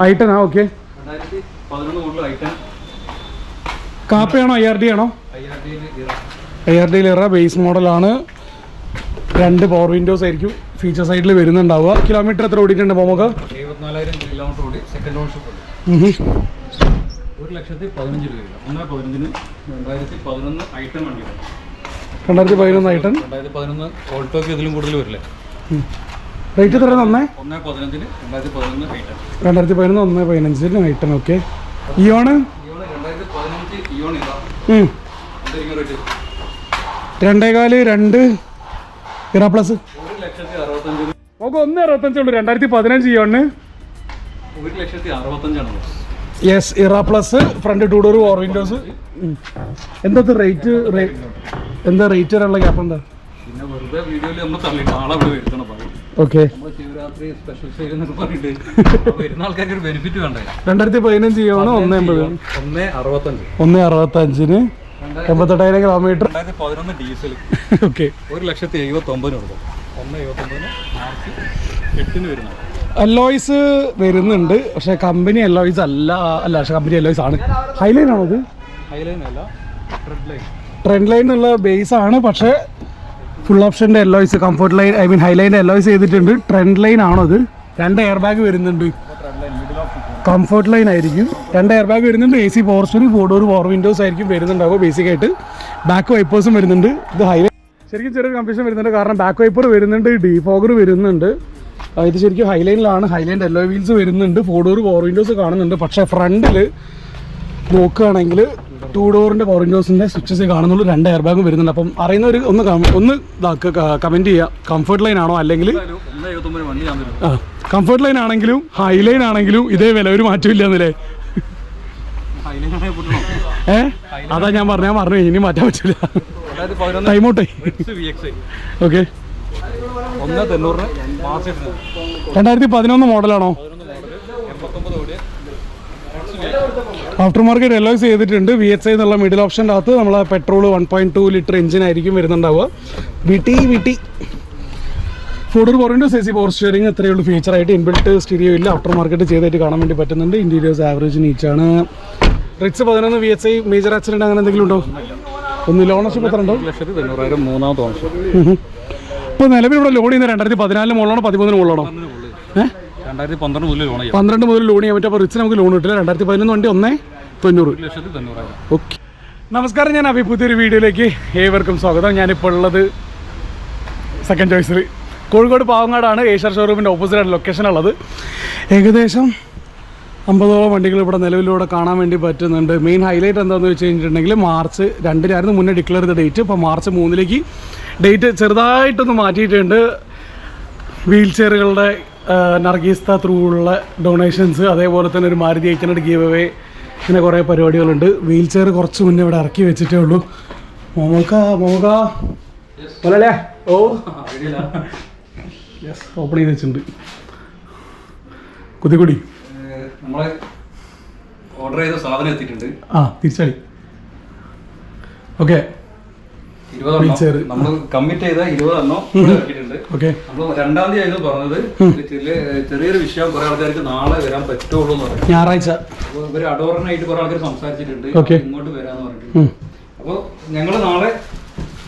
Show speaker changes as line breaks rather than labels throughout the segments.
ഐട്ടനാ okay. കാപ്പയാണോ IRD ആണോ? IRD ഇറ base മോഡലാണ്. 2 പവർ വിൻഡോസ് ആയിരിക്കും ഫീച്ചർ സൈഡിൽ വരുന്നുണ്ടാവുക. കിലോമീറ്റർ എത്ര ഓടിയിട്ടുണ്ട് നമുക്ക്?
74,000 കിലോമീറ്റർ ഓടി. സെക്കൻഡ് ഓൺഷിപ്പ് 1,15,000 രൂപ. 1,15,000 2011 ഐട്ടൺ വണ്ടിയാണ്.
2011 ഐട്ടൺ.
2011 ഓൾട്ടോക്ക് ഇതിലും കൂടുതൽ വരില്ലേ?
റേറ്റ് എത്ര?
1,15,000 2011 i ten.
2011 1,15 i ten okay. Eon
2015 Eon ഇതാ
2.2 ഇറ പ്ലസ്
1,65,000.
നമുക്ക് 1,65 ഉള്ളൂ. 2015 Eon
1,65,000
yes. Era plus front 2 door power windows. എന്താ റേറ്റ്? എന്താ റേറ്റ് വരാനുള്ള ഗ്യാപ്പ് എന്താ?
പിന്നെ വെറുതെ വീഡിയോയിൽ നമ്മൾ തള്ളിയിട്ട് ആളെ ഇവിടെ വരുത്തണം പറയും.
ഓക്കെ.
നമ്മൾ ശിവരാത്രി സ്പെഷ്യൽ സെയിൽ എന്നൊക്കെ പറഞ്ഞിട്ട് വരുന്ന ആൾക്കാർക്ക് ഒരു ബെനിഫിറ്റ് വേണ്ടേ?
2015 ഇയോണ് 1,80. 1,65 88,000 കിലോമീറ്റർ.
2011 diesel
okay.
1,79,000 കൊടുക്കും. 1,79 മാർച്ച് 8 വരുന്നത്.
അലോയ്സ് വരുന്നുണ്ട്, പക്ഷെ കമ്പനി അലോയ്സ് അല്ല. പക്ഷെ കമ്പനി അലോയ്സ് ആണ്. ഹൈലൈൻ ആണോ ഇത്?
ഹൈലൈൻ അല്ല,
ട്രെൻഡ് ലൈൻ എന്നുള്ള ബേസ് ആണ്. പക്ഷേ ഫുൾ ഓപ്ഷൻ്റെ അലോയ്സ്, കംഫർട്ട് ലൈൻ ഹൈലൈൻ്റെ അലോയ്സ് ചെയ്തിട്ടുണ്ട്. ട്രെൻഡ് ലൈൻ ആണോ ഇത്? 2 എയർ ബാഗ് വരുന്നുണ്ട്. കംഫർട്ട് ലൈൻ ആയിരിക്കും. 2 എയർ ബാഗ് വരുന്നുണ്ട്. AC power steering, 4 door power windows ആയിരിക്കും വരുന്നുണ്ടാവുക ബേസിക്കായിട്ട്. ബാക്ക് വൈപ്പേഴ്സും വരുന്നുണ്ട്. ഇത് ഹൈലൈൻ ശരിക്കും ചെറിയൊരു കൺഫ്യൂഷൻ വരുന്നുണ്ട്, കാരണം ബാക്ക് വൈപ്പർ വരുന്നുണ്ട്, ഡീഫോഗർ വരുന്നുണ്ട്. ഇത് ശരിക്കും ഹൈലൈനിലാണ്. ഹൈലൈൻ്റെ അലോയ് വീൽസ് വരുന്നുണ്ട്. 4 ഡോർ പവർ വിൻഡോസ് കാണുന്നുണ്ട്. പക്ഷേ ഫ്രണ്ടിൽ നോക്കുകയാണെങ്കിൽ 2 ഡോറിൻ്റെ പവർ വിൻഡോസിൻ്റെ സ്വിച്ചസ് കാണുന്നുള്ളൂ. 2 എയർ ബാഗും വരുന്നുണ്ട്. അപ്പം അറിയുന്നവർ ഒന്ന് കമൻറ്റ് ചെയ്യുക, കംഫർട്ട് ലൈൻ ആണോ അല്ലെങ്കിൽ കംഫർട്ട് ലൈൻ ആണെങ്കിലും ഹൈലൈൻ ആണെങ്കിലും ഇതേ വില, ഒരു മാറ്റമില്ല എന്നല്ലേ? അതാ ഞാൻ പറഞ്ഞു ഇനി മാറ്റാൻ പറ്റില്ല. ടൈം ഔട്ടേ. ഓക്കെ. 2011 മോഡലാണോ? ആഫ്റ്റർ മാർക്കറ്റ് അലോയ്സ് ചെയ്തിട്ടുണ്ട്. VXI എന്നുള്ള മിഡിൽ ഓപ്ഷൻ്റെ അകത്ത് നമ്മൾ പെട്രോൾ 1.2 ലിറ്റർ എഞ്ചിൻ ആയിരിക്കും വരുന്നുണ്ടാവുക. VT 4 door power windows, AC power steering, ഇത്രയേ ഉള്ളൂ ഫീച്ചറായിട്ട്. ഇൻബിൽറ്റ് സ്റ്റീരിയോ ഇല്ല. ആഫ്റ്റർ മാർക്കറ്റ് ചെയ്തായിട്ട് കാണാൻ വേണ്ടി പറ്റുന്നുണ്ട്. ഇൻറ്റീരിയേഴ്സ് ആവറേജ് നീച്ചാണ്. റിറ്റ്സ് 11 VXI മേജർ ആക്സിഡൻറ്റ് അങ്ങനെ എന്തെങ്കിലും ഉണ്ടോ? ഒന്നുമില്ല. ഓണർഷിപ്പ് എത്ര ഉണ്ടോ?
1,90,000 മൂന്നാമത്തെ ഓണർഷിപ്പ്.
ഇപ്പോൾ നിലവിൽ ഇവിടെ ലോൺ ചെയ്യുന്നത് 2014 മുകളിലാണോ 13 മുകളിലാണോ?
2012 മുതൽ ലോൺ ചെയ്യാം.
12 മുതൽ ലോൺ ചെയ്യാൻ പറ്റും. അപ്പോൾ റിച്ച് നമുക്ക് ലോൺ കിട്ടില്ല. 2011 വണ്ടി 1,90,000.
1,90,000.
ഓക്കെ. നമസ്കാരം, ഞാൻ അഭി. പുതിയൊരു വീഡിയോയിലേക്ക് ഏവർക്കും സ്വാഗതം. ഞാനിപ്പോൾ ഉള്ളത് സെക്കൻഡ് ചോയ്സിൽ കോഴിക്കോട് പാവങ്ങാടാണ്. ഏഷ്യർ ഷോറൂമിൻ്റെ ഓപ്പോസിറ്റായിട്ട് ലൊക്കേഷനുള്ളത്. ഏകദേശം 50ഓളം വണ്ടികൾ ഇവിടെ നിലവിലൂടെ കാണാൻ വേണ്ടി പറ്റുന്നുണ്ട്. മെയിൻ ഹൈലൈറ്റ് എന്താണെന്ന് വെച്ച് കഴിഞ്ഞിട്ടുണ്ടെങ്കിൽ മാർച്ച് 2 മുന്നേ ഡിക്ലെയർ ചെയ്ത ഡേറ്റ്. ഇപ്പോൾ മാർച്ച് 3 ഡേറ്റ് ചെറുതായിട്ടൊന്ന് മാറ്റിയിട്ടുണ്ട്. വീൽ ചെയറുകളുടെ നർഗീസ്ത ത്രൂ ഉള്ള ഡൊണേഷൻസ്, അതേപോലെ തന്നെ ഒരു മാരുതി 800 ഗീവ് അവേ, ഇങ്ങനെ കുറേ പരിപാടികളുണ്ട്. വീൽ ചെയർ കുറച്ച് മുന്നേ ഇവിടെ ഇറക്കി വെച്ചിട്ടേ ഉള്ളൂ. മോലല്ലേ? ഓ യെസ്, ഓപ്പൺ ചെയ്ത് വെച്ചിട്ടുണ്ട്. കുത്തിക്കുടി
നമ്മളെ ഓർഡർ ചെയ്ത സാധനം എത്തിയിട്ടുണ്ട്.
തിരിച്ചടി. ഓക്കെ.
20 നമ്മൾ കമ്മിറ്റ് ചെയ്ത 20 എണ്ണം ഇറക്കിയിട്ടുണ്ട്. നമ്മൾ 2-ാം തീയതി ആയിരുന്നു പറഞ്ഞത്. ചെറിയൊരു വിഷയം, കുറെ ആൾക്കാർക്ക് നാളെ വരാൻ പറ്റുള്ളൂ എന്ന് പറഞ്ഞു.
ഞായറാഴ്ച
ഇവര് അഡോറിനായിട്ട് കുറെ ആൾക്കാർ സംസാരിച്ചിട്ടുണ്ട്, ഇങ്ങോട്ട് വരാന്ന് പറഞ്ഞിട്ട്. അപ്പോൾ ഞങ്ങൾ നാളെ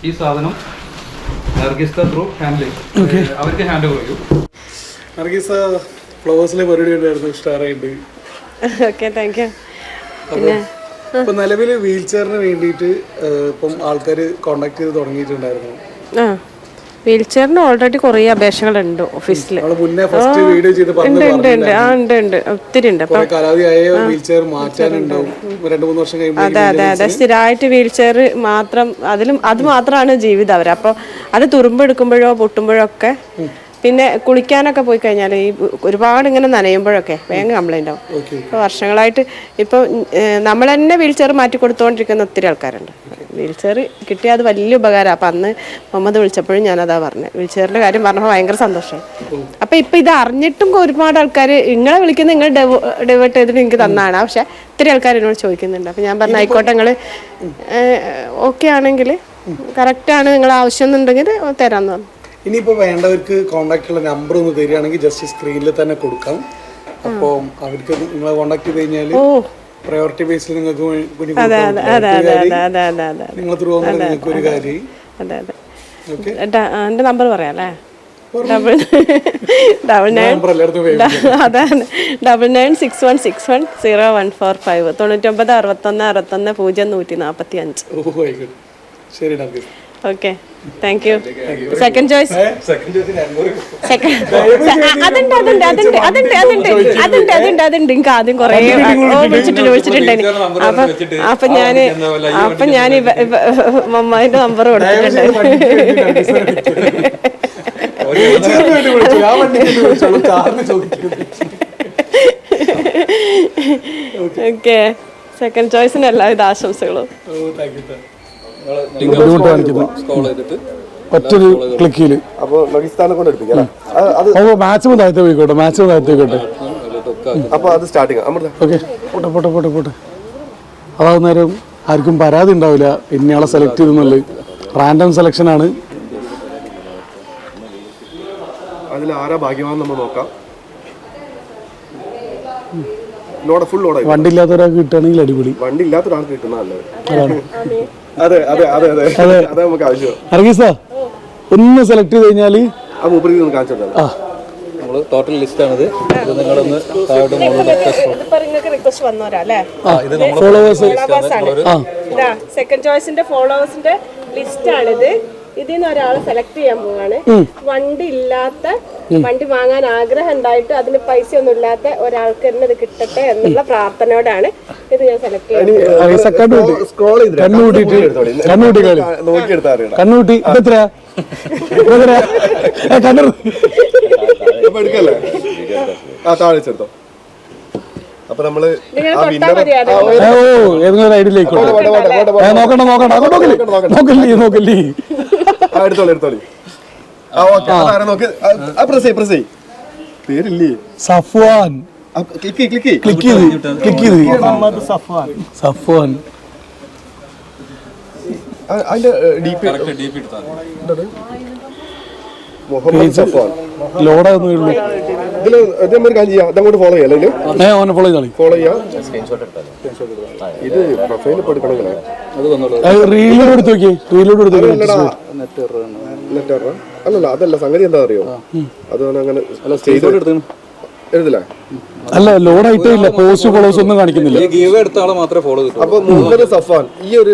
ഈ സാധനം നർഗീസ ത്രൂ ഹാൻഡിൽ അവർക്ക് ഹാൻഡ് ഓവർ ചെയ്യും.
നർഗീസ ഫ്ലവേഴ്സിലെ പരിപാടി ഉണ്ടായിരുന്നു, സ്റ്റാറായിട്ട്.
Okay, thank you.
ഇപ്പം നിലവിൽ വീൽ ചെയറിന് വേണ്ടിയിട്ട് ഇപ്പം ആൾക്കാർ കോണ്ടാക്ട് ചെയ്ത് തുടങ്ങിയിട്ടുണ്ടായിരുന്നു.
വീൽ ചെയറിന് ഓൾറെഡി കുറേ അപേക്ഷകളുണ്ട് ഓഫീസിൽ.
മുന്നേ ഫസ്റ്റ് വീഡിയോ ചെയ്ത്
ഉണ്ട്, ഒത്തിരി ഉണ്ട്. അതെ, സ്ഥിരമായിട്ട് വീൽ ചെയർ മാത്രം, അത് മാത്രമാണ് ജീവിതം അവർ. അപ്പോൾ അത് തുറുമ്പെടുക്കുമ്പോഴോ പൊട്ടുമ്പോഴോ ഒക്കെ, പിന്നെ കുളിക്കാനൊക്കെ പോയി കഴിഞ്ഞാൽ ഈ ഒരുപാട് ഇങ്ങനെ നനയുമ്പോഴൊക്കെ വേഗം കംപ്ലൈൻ്റ് ആവും. ഇപ്പോൾ വർഷങ്ങളായിട്ട് ഇപ്പോൾ നമ്മൾ തന്നെ വീൽ ചെയർ മാറ്റി കൊടുത്തുകൊണ്ടിരിക്കുന്ന ഒത്തിരി ആൾക്കാരുണ്ട്. വീൽ ചെയർ കിട്ടിയാൽ അത് വലിയ ഉപകാരമാണ്. അപ്പം അന്ന് മുഹമ്മദ് വിളിച്ചപ്പോഴും ഞാനതാ പറഞ്ഞത്. വീൽ ചെയറിൻ്റെ കാര്യം പറഞ്ഞപ്പോൾ ഭയങ്കര സന്തോഷമായി. അപ്പം ഇപ്പം ഇത് അറിഞ്ഞിട്ടും ഒരുപാട് ആൾക്കാർ നിങ്ങളെ വിളിക്കുന്നത്, നിങ്ങൾ ഡൈവേർട്ട് ചെയ്തിട്ട് എനിക്ക് തന്നാണ്. പക്ഷേ ഒത്തിരി ആൾക്കാർ എന്നോട് ചോദിക്കുന്നുണ്ട്. അപ്പം ഞാൻ പറഞ്ഞു ആയിക്കോട്ടെ, നിങ്ങൾ ഓക്കെ ആണെങ്കിൽ, കറക്റ്റാണ് നിങ്ങൾ ആവശ്യം എന്നുണ്ടെങ്കിൽ തരാമെന്ന് പറഞ്ഞു.
ഇനിയിപ്പോൾ വേണ്ടവർക്ക് കോൺടാക്റ്റുള്ള നമ്പർ ഒന്ന് തരികയാണെങ്കിൽ ജസ്റ്റ് സ്ക്രീനിൽ തന്നെ കൊടുക്കാം. അപ്പോൾ അവർക്ക് നിങ്ങളെ കോണ്ടാക്ട് ചെയ്ത് കഴിഞ്ഞാൽ പ്രയോറിറ്റി ബേസിൽ നിങ്ങൾക്ക് നിങ്ങൾ ത്രൂ നിങ്ങൾക്ക് ഒരു കാര്യം.
അതെ അതെ. എൻ്റെ നമ്പർ പറയാം അല്ലേ? 9961610145 9961610145.
ശരി.
Okay, thank you. Second choice അതുണ്ട്. എനിക്ക് ആദ്യം കുറേ വിളിച്ചിട്ടുണ്ട്. അപ്പൊ ഞാൻ മമ്മാന്റെ നമ്പർ കൊടുത്തിട്ടുണ്ട്. ഓക്കെ, സെക്കൻഡ് ചോയ്സിന് എല്ലാവിധ ആശംസകളും.
ഒറ്റൊരു ക്ലിക്കില് മാച്ച് താഴത്ത് പോയിക്കോട്ടെ.
അപ്പൊ അത് സ്റ്റാർട്ടിങ്.
ഓക്കെ, പോട്ടെ. അതാവുന്ന നേരം ആർക്കും പരാതി ഉണ്ടാവില്ല. ഇന്നയാളെ സെലക്ട് ചെയ്തെന്നുള്ളത് റാൻഡം സെലക്ഷൻ ആണ്.
അതിൽ ആരാ ഭാഗ്യവാൻ നമ്മൾ നോക്കാം. Load full load.
വണ്ടി ഇല്ലാത്ത ഒരാൾക്ക് കിട്ടുകയാണെങ്കിൽ അടിപൊളി.
വണ്ടി ഇല്ലാത്ത ഒരാൾക്ക് കിട്ടുന്നതല്ലേ? അതെ നമുക്ക് ആവശ്യം.
അർഗീസ ഒന്ന് സെലക്ട് ചെയ്ത് കഴിഞ്ഞാൽ
ആ മൂപ്പർക്ക് ഒന്ന് കാണിച്ചു കൊടുത്താൽ.
നമ്മൾ ടോട്ടൽ ലിസ്റ്റ് ആണിത്. ഇത് നിങ്ങളൊന്ന്
റിക്വസ്റ്റ് വന്നോരാ അല്ലേ?
ഫോളോവേഴ്സ്
സെക്കൻഡ് ചോയ്സിന്റെ ഫോളോവേഴ്സിന്റെ ലിസ്റ്റ് ആണിത്. ഇതിൽ നിന്ന് ഒരാളെ സെലക്ട് ചെയ്യാൻ പോവാണ്. വണ്ടി ഇല്ലാത്ത, വണ്ടി വാങ്ങാൻ ആഗ്രഹം ഉണ്ടായിട്ട് അതിന് പൈസ ഒന്നും ഇല്ലാത്ത ഒരാൾക്ക് തന്നെ ഇത് കിട്ടട്ടെ എന്നുള്ള പ്രാർത്ഥനയോടാണ് ഇത് ഞാൻ സെലക്ട് ചെയ്യുന്നത്.
കണ്ണൂട്ടി ഇതെത്രയാ?
അപ്പൊ നമ്മള്
ഏതെങ്കിലും ഐഡിയിലേക്ക് നോക്കല്ലേ.
എടുത്തോളി. പേരില്ലേ?
സഫ്വാൻ. ക്ലിക്ക് ചെയ്ത് സഫ്വാൻ.
അതിന്റെ മുഹമ്മദ് സഫ്വാൻ
ലോഡാകുന്നേ ഉള്ളൂ.
അതങ്ങോട്ട് ഫോളോ ചെയ്യാം. ഫോളോ ചെയ്യാം. ഇത് പ്രൊഫൈൽ എടുക്കണമെങ്കിലേ അല്ലല്ല, അതല്ല സംഗതി. എന്താ അറിയോ, അതാണ് അങ്ങനെ എഴുതില്ലേ?
അല്ല, ലോഡ് ആയിട്ടേ ഇല്ല. പോസ്റ്റ് ഫോളോസ് ഒന്നും കാണിക്കുന്നില്ല.
അപ്പൊ മുഹമ്മദ് സഫാൻ ഈ ഒരു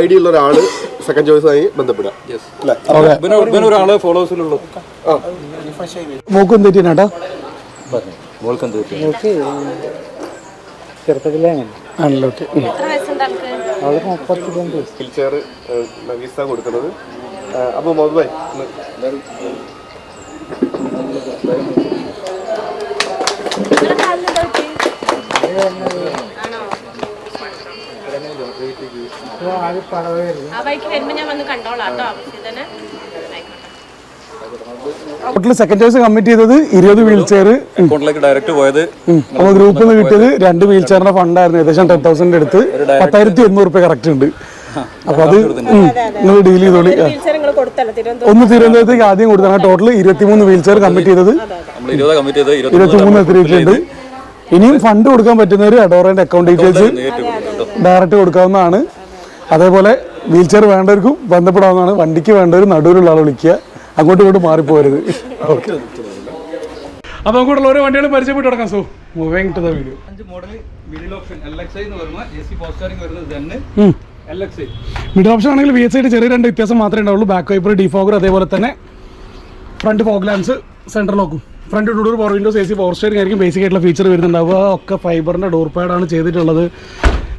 ഐഡിയ ഉള്ള ഒരാള് സെക്കൻഡ് ചോയ്സ് ആയി ബന്ധപ്പെടുക.
മോക്കും തെറ്റിനാട്ടാ.
കൊടുക്കുന്നത്. അപ്പൊ മൊബൈൽ
സെക്കൻഡ് ചോയ്സ് കമ്മിറ്റ് ചെയ്തത് 20 വീൽ ചെയർ
ഡയറക്റ്റ് പോയത്.
അപ്പോൾ ഗ്രൂപ്പിൽ നിന്ന് കിട്ടിയത് 2 വീൽ ചെയറിന്റെ ഫണ്ടായിരുന്നു. ഏകദേശം 10,000 അടുത്ത് 10,800 രൂപ കറക്റ്റ് ഉണ്ട്. അപ്പൊ അത് നിങ്ങൾ ഡീൽ ചെയ്തോളി. ഒന്ന് തിരുവനന്തപുരത്തേക്ക് ആദ്യം കൊടുത്താണ്. ടോട്ടൽ 23 വീൽ ചെയർ കമ്മിറ്റ് ചെയ്തത്. 23 എത്തിയിട്ടുണ്ട്. ഇനിയും ഫണ്ട് കൊടുക്കാൻ പറ്റുന്നവർ അഡോറന്റെ അക്കൗണ്ട് ഡീറ്റെയിൽസ് ഡയറക്റ്റ് കൊടുക്കാവുന്നതാണ്. അതേപോലെ വീൽ ചെയർ വേണ്ടവർക്കും ബന്ധപ്പെടാവുന്നതാണ്. വണ്ടിക്ക് വേണ്ടവർ നടുവിലുള്ള ആളെ വിളിക്കുക, അങ്ങോട്ടും ഇങ്ങോട്ടും മാറിപ്പോരുത്. ഓക്കെ, അപ്പൊ നമുക്കുള്ള ഓരോ വണ്ടികൾ പരിചയപ്പെട്ട് തുടങ്ങാം. So moving to the video.
5 model middle option LXI എന്ന് പറയുമ്പോൾ AC പോസ്റ്റ് സ്റ്റാറിംഗ് വരുന്നത് തന്നെ LXI.
മിഡിൽ ഓപ്ഷൻ ആണെങ്കിൽ VSI ചെറിയ 2 വ്യത്യാസം മാത്രമേ ഉണ്ടാവുള്ളൂ. ബാക്ക് വൈപ്പർ, ഡിഫോഗർ, അതേപോലെ തന്നെ ഫ്രണ്ട് ഫോഗ് ലാംപ്സ്, സെൻട്രൽ ലോക്കും, front door, power windows, AC power steering ആയിരിക്കും ബേസിക് ആയിട്ടുള്ള ഫീച്ചർ വരുന്നുണ്ടാവുക. ഒക്കെ ഫൈബറിന്റെ ഡോർ പാഡാണ് ചെയ്തിട്ടുള്ളത്.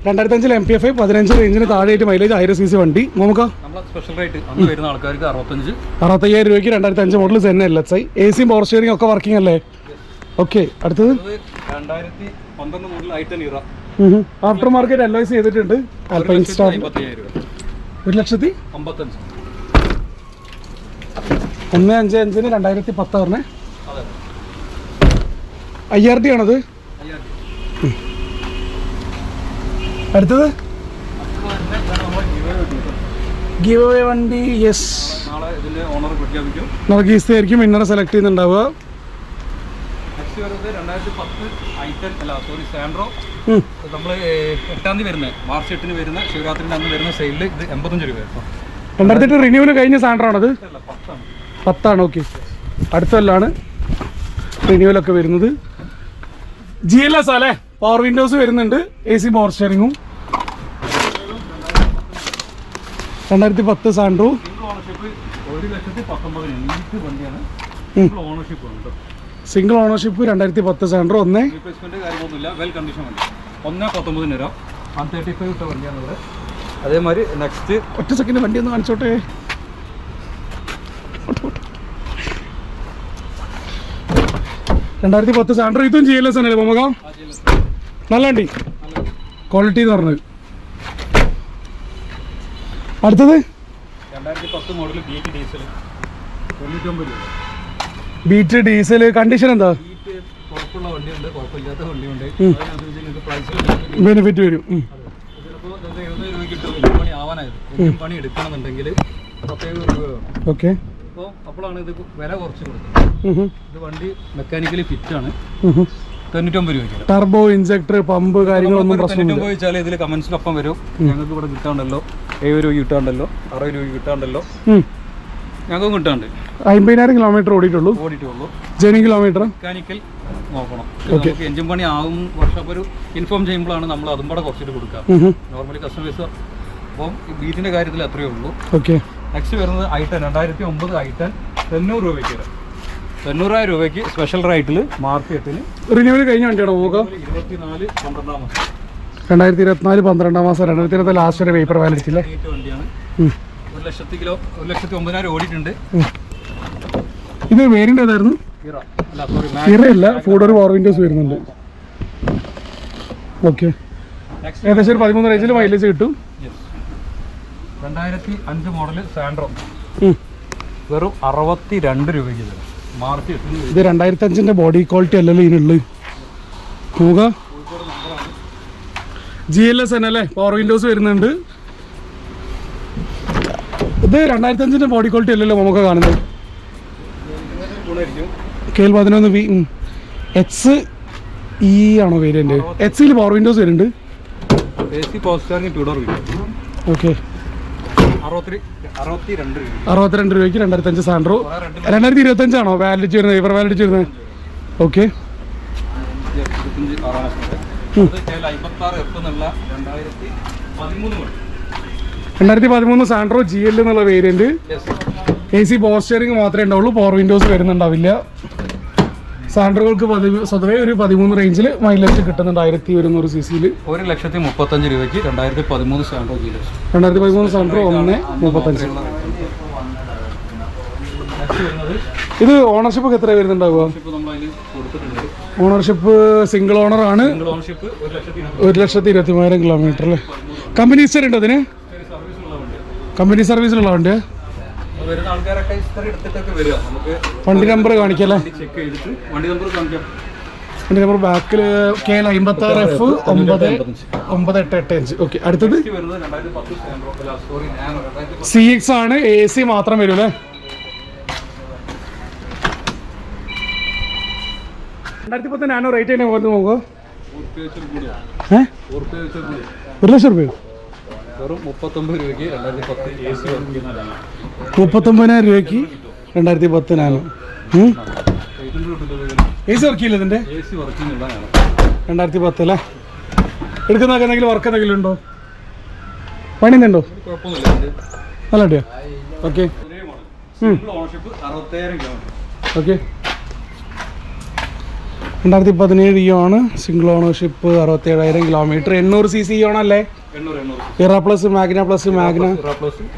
2005 MPFI 15 റേഞ്ചിന് താഴെയായിട്ട് മൈലേജ് 1000 cc വണ്ടി. നമുക്ക്
സ്പെഷ്യൽ റേറ്റ് അന്ന് വരുന്ന ആൾക്കാർക്ക്
65,000 രൂപയ്ക്ക് 2005 model Zen LXI. AC power steering ഒക്കെ വർക്കിംഗ് അല്ലേ? ഓക്കെ, അടുത്തത്
2012 മോഡൽ i10 ഇറ.
ആഫ്റ്റർ മാർക്കറ്റ് അലോയ്സ് ചെയ്തിട്ടുണ്ട്.
1,55,000
1,55,000 155 2010 പറഞ്ഞേ. IRT ആണത്. അടുത്തത് ഗീവ് അവേ വണ്ടി. യെസ്,
നാളെ ഇതിന്റെ ഓണർ പ്രഖ്യാപിക്കും.
നർഗീസ് ആയിരിക്കും ഇന്നറെ സെലക്ട് ചെയ്യുന്നുണ്ടാവുക.
നെക്സ്റ്റ് വരുന്നത് 2010 ഐറ്റൻ അല്ല സോറി സാൻഡ്രോ. നമ്മൾ 8-ാം തീയതി വരുന്നത് മാർച്ച് 8-ന് വരുന്ന ശിവരാത്രിൻ്റെ അന്ന് വരുന്ന സെയിലിൽ ഇത് 85 രൂപ.
2008 റിന്യൂവൽ കഴിഞ്ഞ സാൻഡ്രാണത്? 10. ഓക്കെ, അടുത്ത കൊല്ലാണ് റിന്യൂവലൊക്കെ വരുന്നത്. GLS അല്ലേ, പവർ വിൻഡോസ് വരുന്നുണ്ട്, AC പവർ സ്റ്റിയറിംഗും. 2010 Santro. Single ownership 2010 Santro.
Replacement കാര്യങ്ങളൊന്നുമില്ല, വെൽ കണ്ടീഷൻ വണ്ടി. 1.19 വരാം. 135 ഇട്ട വണ്ടിയാണ് ഇവിടെ. അതേമാതിരി നെക്സ്റ്റ്
ഒറ്റ സെക്കൻഡ് വണ്ടി ഒന്ന് കാണിച്ചോട്ടെ. 2010 സാൻഡ്രോ. ഇതും GLS ആണല്ലേ നമുക്ക്? നല്ല വണ്ടി, ക്വാളിറ്റി എന്ന് പറഞ്ഞത്. അടുത്തത്
2010 മോഡൽ ബീറ്റ് ഡീസൽ 99 രൂപ.
ബീറ്റ് ഡീസൽ കണ്ടീഷൻ എന്താ?
ബീറ്റ് കുഴപ്പമുള്ള വണ്ടിയുണ്ട്, കുഴപ്പമില്ലാത്ത വണ്ടിയുണ്ട്. അതിനനുസരിച്ച് നിങ്ങൾക്ക് പ്രൈസിൽ
ബെനിഫിറ്റ് വരും.
ചിലപ്പോൾ 70 രൂപ കിട്ടും. എഞ്ചിൻ പണി ആവാനായത്. എഞ്ചിൻ പണി എടുക്കണമെന്നുണ്ടെങ്കിൽ 70 രൂപ വേണം.
ഓക്കെ,
അപ്പോഴാണ് ഇത് വില കുറച്ച് കൊടുക്കുന്നത്. ഇത് വണ്ടി മെക്കാനിക്കലി ഫിറ്റ് ആണ്. 99 രൂപയ്ക്ക്.
ടർബോ, ഇൻജക്ടർ, പമ്പ് കാര്യങ്ങളൊന്നും പ്രശ്നമില്ല.
99 വെച്ചാൽ ഇതിൽ കമന്റ്സിലൊപ്പം വരും. ഞങ്ങൾക്ക് ഇവിടെ കിട്ടാണ്ടല്ലോ, 70 രൂപ കിട്ടാണ്ടല്ലോ, 60 രൂപ കിട്ടാണ്ടല്ലോ. ഞങ്ങൾക്കും കിട്ടാണ്ട്.
50,000 കിലോമീറ്റർ ഓടിയിട്ടുള്ളൂ. Genuine kilometre.
മെക്കാനിക്കൽ നോക്കണം. നമുക്ക് എഞ്ചിൻ പണി ആവും വർഷം ഒരു ഇൻഫോം ചെയ്യുമ്പോഴാണ് നമ്മൾ അതും കൂടെ കുറച്ചിട്ട് കൊടുക്കുക. Normally customers. അപ്പം ബീറ്റിന്റെ കാര്യത്തിൽ അത്രയേ ഉള്ളൂ.
ഓക്കെ,
നെക്സ്റ്റ് വരുന്നത് ഐറ്റൻ 2009 ഐറ്റൻ 90 രൂപയ്ക്ക്. 90,000 രൂപയ്ക്ക് സ്പെഷ്യൽ റൈറ്റിൽ മാർക്കറ്റിന്
റിന്യൂവൽ കഴിഞ്ഞ വണ്ടിയാണോ നോക്കാം?
2024 12-ാം മാസം.
2024 12-ാം മാസം. 2024 ലാസ്റ്റ് വരെ പേപ്പർ വാലിഡിറ്റി അല്ലേ?
വണ്ടിയാണ്. 1,09,000 ഓടിയിട്ടുണ്ട്.
ഇത് വേരിയന്റ് ഏതായിരുന്നു? ഇറയല്ല, ഫോർഡർ പവർ വിൻഡോസ് വരുന്നുണ്ട്. ഓക്കെ, ഏകദേശം ഒരു 13 റേഞ്ചിൽ മൈലേജ് കിട്ടും.
2005 മോഡൽ സാൻഡ്രോ വെറും 62 രൂപയ്ക്ക് തരും. മാർച്ച് 8-ന്.
ഇത് 2005-ന്റെ ബോഡി ക്വാളിറ്റി അല്ലല്ലോ ഇതിനുള്ളത്. നോക്കുക, GLS തന്നെ അല്ലേ, പവർ വിൻഡോസ് വരുന്നുണ്ട്. ഇത് 2005-ന്റെ ബോഡി ക്വാളിറ്റി അല്ലല്ലോ നമുക്ക് കാണുന്നത്. KL 11V XE ആണോ വേരിയന്റ്? XE പവർ വിൻഡോസ് വരുന്നുണ്ട്.
AC power steering 2 door wheel.
Okay,
62
രൂപയ്ക്ക് 2005 സാൻഡ്രോ. 2025 ആണോ വാലിഡിറ്റി വരുന്നത്, പേപ്പർ വാലിഡിറ്റി വരുന്നത്? ഓക്കെ, 2013 സാൻഡ്രോ GL എന്നുള്ള വേരിയന്റ്. AC പവർ സ്റ്റിയറിംഗ് മാത്രമേ ഉണ്ടാവുള്ളൂ, പവർ വിൻഡോസ് വരുന്നുണ്ടാവില്ല. സാൻഡ്രോകൾക്ക് സ്വതവേ ഒരു 13 റേഞ്ചിൽ മൈലേജ് കിട്ടുന്നുണ്ട്. 1100 cc.
1,35,000 രൂപയ്ക്ക് 2013 സാൻഡ്രോ GLS.
2013 സാൻഡ്രോ 1,35,000. ഇത് ഓണർഷിപ്പ് എത്ര വരുന്നുണ്ടാവുക? ഓണർഷിപ്പ് സിംഗിൾ ഓണർ ആണ്. 1,23,000 കിലോമീറ്റർ അല്ലേ? കമ്പനി ഹിസ്റ്ററി ഉണ്ട് അതിന്? കമ്പനി സർവീസിലുള്ള വണ്ടി. വണ്ടി നമ്പർ കാണിക്കല്ലേ? വണ്ടി നമ്പർ ബാക്കിൽ KL 56F 9985. ഓക്കെ, അടുത്തത് CX ആണ്. AC മാത്രം വരും അല്ലേ? 2010 നാനോ റേറ്റ് തന്നെ പോകുന്നത് നോക്കുക. 1,00,000 രൂപയോ?
വെറും 39 രൂപയ്ക്ക് 2010 AC വർക്ക് ചെയ്യുന്നതാണ്.
39,000 രൂപയ്ക്ക് 2010 നാനോ. AC വർക്ക് ചെയ്യില്ല ഇതിൻ്റെ?
AC വർക്ക് ചെയ്യുന്നതാണ്
2010 അല്ലേ? എടുക്കുന്നതൊക്കെ എന്തെങ്കിലും വർക്ക് എന്തെങ്കിലും ഉണ്ടോ? പണിയുന്നുണ്ടോ?
കുഴപ്പമൊന്നുമില്ല.
നല്ല അടിയോ? Okay,
ownership 67,000 kilometre.
ഓക്കെ, 2017 ആണ്. Single ownership 67,000 kilometre. 800 cc ആണല്ലേ?
800
Era plus Magna plus Magna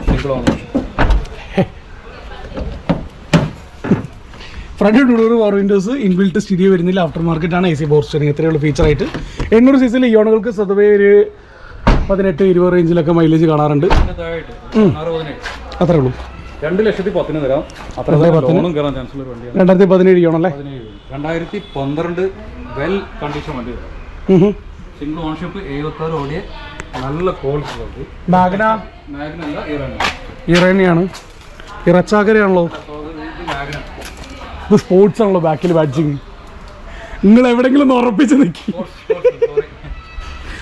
single ownership.
Front door power windows, inbuilt stereo വരുന്നില്ല. ആഫ്റ്റർ മാർക്കറ്റ് ആണ്. AC power steering. ഇത്രയുള്ള ഫീച്ചറായിട്ട് 800 cc ഇയോണുകൾക്ക് സ്വതവേ ഒരു 18-20 റേഞ്ചിലൊക്കെ മൈലേജ് കാണാറുണ്ട്. അത്രേ ഉള്ളൂ.
2,10,000 തരാം. അത്ര ലോണും കയറാൻ ചാൻസ് ഉള്ള വണ്ടിയാണ്.
2017 ഇയോണല്ലേ?
2012 വെൽ കണ്ടീഷൻ വണ്ടി. സിംഗിൾ ഓണർഷിപ്പ് 76 ഓടിയ നല്ല ക്വാളിറ്റി വണ്ടി.
മാഗ്ന
അല്ല
ഇറേനിയാണ്. ഇറച്ചാക്കരയാണല്ലോ. ഇത് സ്പോർട്സ് ആണല്ലോ ബാക്കിൽ ബാഡ്ജിങ്. നിങ്ങൾ എവിടെങ്കിലും ഒന്ന് ഉറപ്പിച്ച് നിൽക്കി.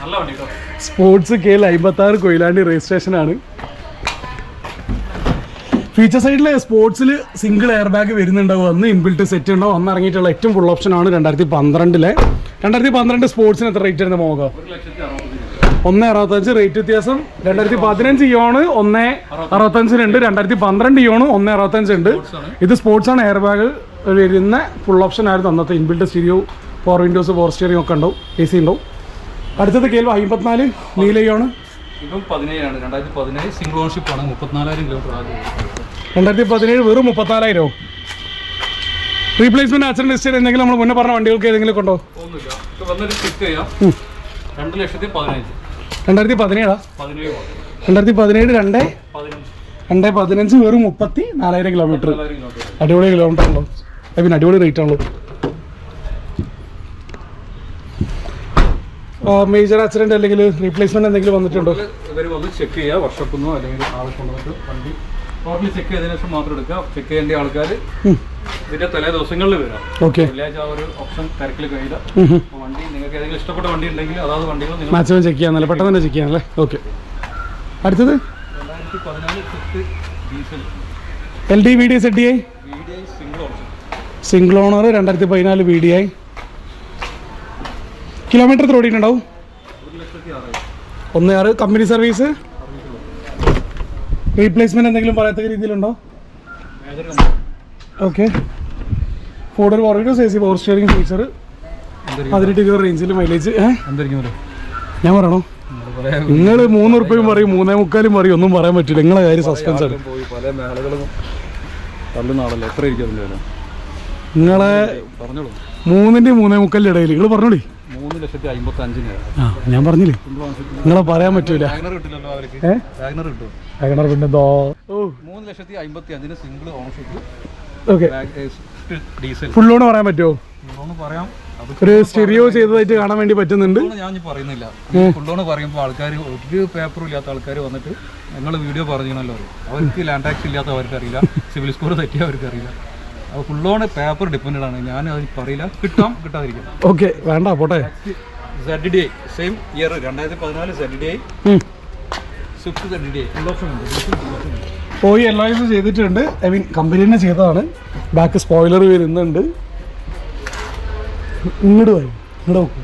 നല്ല വണ്ടി കേട്ടോ.
Sports KL56 Koyilandy രജിസ്ട്രേഷനാണ്. ഫീച്ചർ സൈഡിൽ സ്പോർട്സിൽ സിംഗിൾ എയർ ബാഗ് വരുന്നുണ്ടാവും, അന്ന് ഇൻബിൽറ്റ് സെറ്റ് ഉണ്ടാവും. അന്ന് ഇറങ്ങിയിട്ടുള്ള ഏറ്റവും ഫുൾ ഓപ്ഷനാണ് 2012. 2012 സ്പോർട്സിന് എത്ര റേറ്റ് ആയിരുന്നു മോക? 1.65 റേറ്റ് വ്യത്യാസം. 2015 ഇയോണ് 1.65 ഉണ്ട്, 2012 ഇയോണ് 1.65 ഉണ്ട്. ഇത് സ്പോർട്സ് ആണ്. എയർ ബാഗ് വരുന്ന ഫുൾ ഓപ്ഷൻ ആയിരുന്നു അന്നത്തെ. ഇൻബിൽറ്റ് സ്റ്റീരിയോ, 4 വിൻഡോസ്, 4 സ്റ്റിയറിംഗ് ഒക്കെ ഉണ്ടാവും, AC ഉണ്ടാവും. അടുത്തത് KL54 നീലയാണ്.
ഇതും 17 2017 സിംഗിൾ ഓൺഷിപ്പ് ആണ്. 34,000 കിലോമീറ്റർ ആകും.
2017 വെറും 34,000. റീപ്ലേസ്മെന്റ് ആക്സിഡന്റ് ഹിസ്റ്ററി എന്തെങ്കിലും നമ്മൾ മുന്നേ പറഞ്ഞ വണ്ടികൾക്ക് ഏതെങ്കിലും ഉണ്ടോ?
ഒന്നുമില്ല. ഇത് വന്നിട്ട് ചെക്ക് ചെയ്യാം. 2,15,000.
2017 2,15 വെറും 34,000 കിലോമീറ്റർ. അടിപൊളി കിലോമീറ്റർ ഉണ്ടോ? പിന്നെ അടിപൊളി റേറ്റ് ആണല്ലോ. മേജർ ആക്സിഡന്റ് അല്ലെങ്കിൽ റീപ്ലേസ്മെന്റ് എന്തെങ്കിലും വന്നിട്ടുണ്ടോ?
ഇവർ വന്ന് ചെക്ക് ചെയ്യുക, വർഷപ്പൊന്നോ അല്ലെങ്കിൽ ആളെ കൊണ്ടുവന്നിട്ട് വണ്ടി ടോട്ടലി ചെക്ക് ചെയ്തതിനു ശേഷം മാത്രം എടുക്കുക. ചെക്ക് ചെയ്യേണ്ട ആൾക്കാർ ഇതിന്റെ തലേ ദിവസങ്ങളിൽ വരാം.
ഓക്കെ,
വെള്ളിയാഴ്ച ആ ഒരു ഓപ്ഷൻ തിരക്കിൽ കഴിയില്ല. വണ്ടി നിങ്ങൾക്ക് ഏതെങ്കിലും ഇഷ്ടപ്പെട്ട വണ്ടി ഉണ്ടെങ്കിൽ അതാത് വണ്ടികൾ നിങ്ങൾ
മാക്സിമം ചെക്ക് ചെയ്യാന്നല്ലേ, പെട്ടെന്ന് തന്നെ ചെക്ക് ചെയ്യാനല്ലേ. ഓക്കെ, അടുത്തത്
2014 Swift diesel
LD VDI ZDI
single option,
single owner 2014 VDI. Kilometre എത്ര ഓടിയിട്ടുണ്ടാവും? 1,600. കമ്പനി സർവീസ് റീപ്ലേസ്മെന്റ് എന്തെങ്കിലും പറയത്തക്ക രീതിയിലുണ്ടോ? Okay, 4 windows, AC, 4 steering feature, 18 റേഞ്ചിൽ മൈലേജ്. ഞാൻ പറയണോ? നിങ്ങൾ 3 ഉറുപ്പ്യയും പറയും, 3.25 പറയും, ഒന്നും പറയാൻ പറ്റില്ല. നിങ്ങളെ കാര്യം സസ്പെൻസ് ആണ്.
പോയി പല മേളകളും തള്ളുന്നാളല്ലോ. എത്ര ഇരിക്കും?
നിങ്ങളെ
പറഞ്ഞോളൂ.
3-ന്റെ 3.25 ഇടയിൽ നിങ്ങൾ പറഞ്ഞോളി.
3,55,000.
ആ, ഞാൻ പറഞ്ഞില്ലേ, നിങ്ങളെ പറയാൻ പറ്റൂല.
കിട്ടില്ലല്ലോ അവർക്ക്. കിട്ടും.
പിന്നെന്തോ
3,55,000 single ownership.
Okay,
diesel
full on പറയാൻ പറ്റുമോ?
പറയാം.
ഒരു സ്റ്റെറിയോ ചെയ്തതായിട്ട് കാണാൻ വേണ്ടി പറ്റുന്നുണ്ട്.
ഞാൻ പറയുന്നില്ല. ഫുള്ളോണ് പറയുമ്പോൾ ആൾക്കാർ, ഒരു പേപ്പറും ഇല്ലാത്ത ആൾക്കാർ വന്നിട്ട് ഞങ്ങൾ വീഡിയോ പറഞ്ഞല്ലോ, അവർക്ക് ലാൻഡ് ടാക്സ് ഇല്ലാത്ത അവർക്ക് അറിയില്ല, സിവിൽ സ്കോർ തെറ്റിയ അവർക്ക് അറിയില്ല. അപ്പോൾ ഫുള്ളോണ് പേപ്പർ ഡിപ്പെൻഡ് ആണ്. ഞാൻ അത് പറയില്ല, കിട്ടാതിരിക്കാം.
ഓക്കെ, വേണ്ട പോട്ടെ.
ZDI same year 2014 ZDI Swift ZDI full option ഉണ്ട്.
പോയി LIS ചെയ്തിട്ടുണ്ട്. ഐ മീൻ കമ്പനി തന്നെ ചെയ്തതാണ്. ബാക്ക് സ്പോയിലർ വരുന്നുണ്ട്. ഇങ്ങോട്ട് പോയി, ഇങ്ങോട്ട് നോക്കും.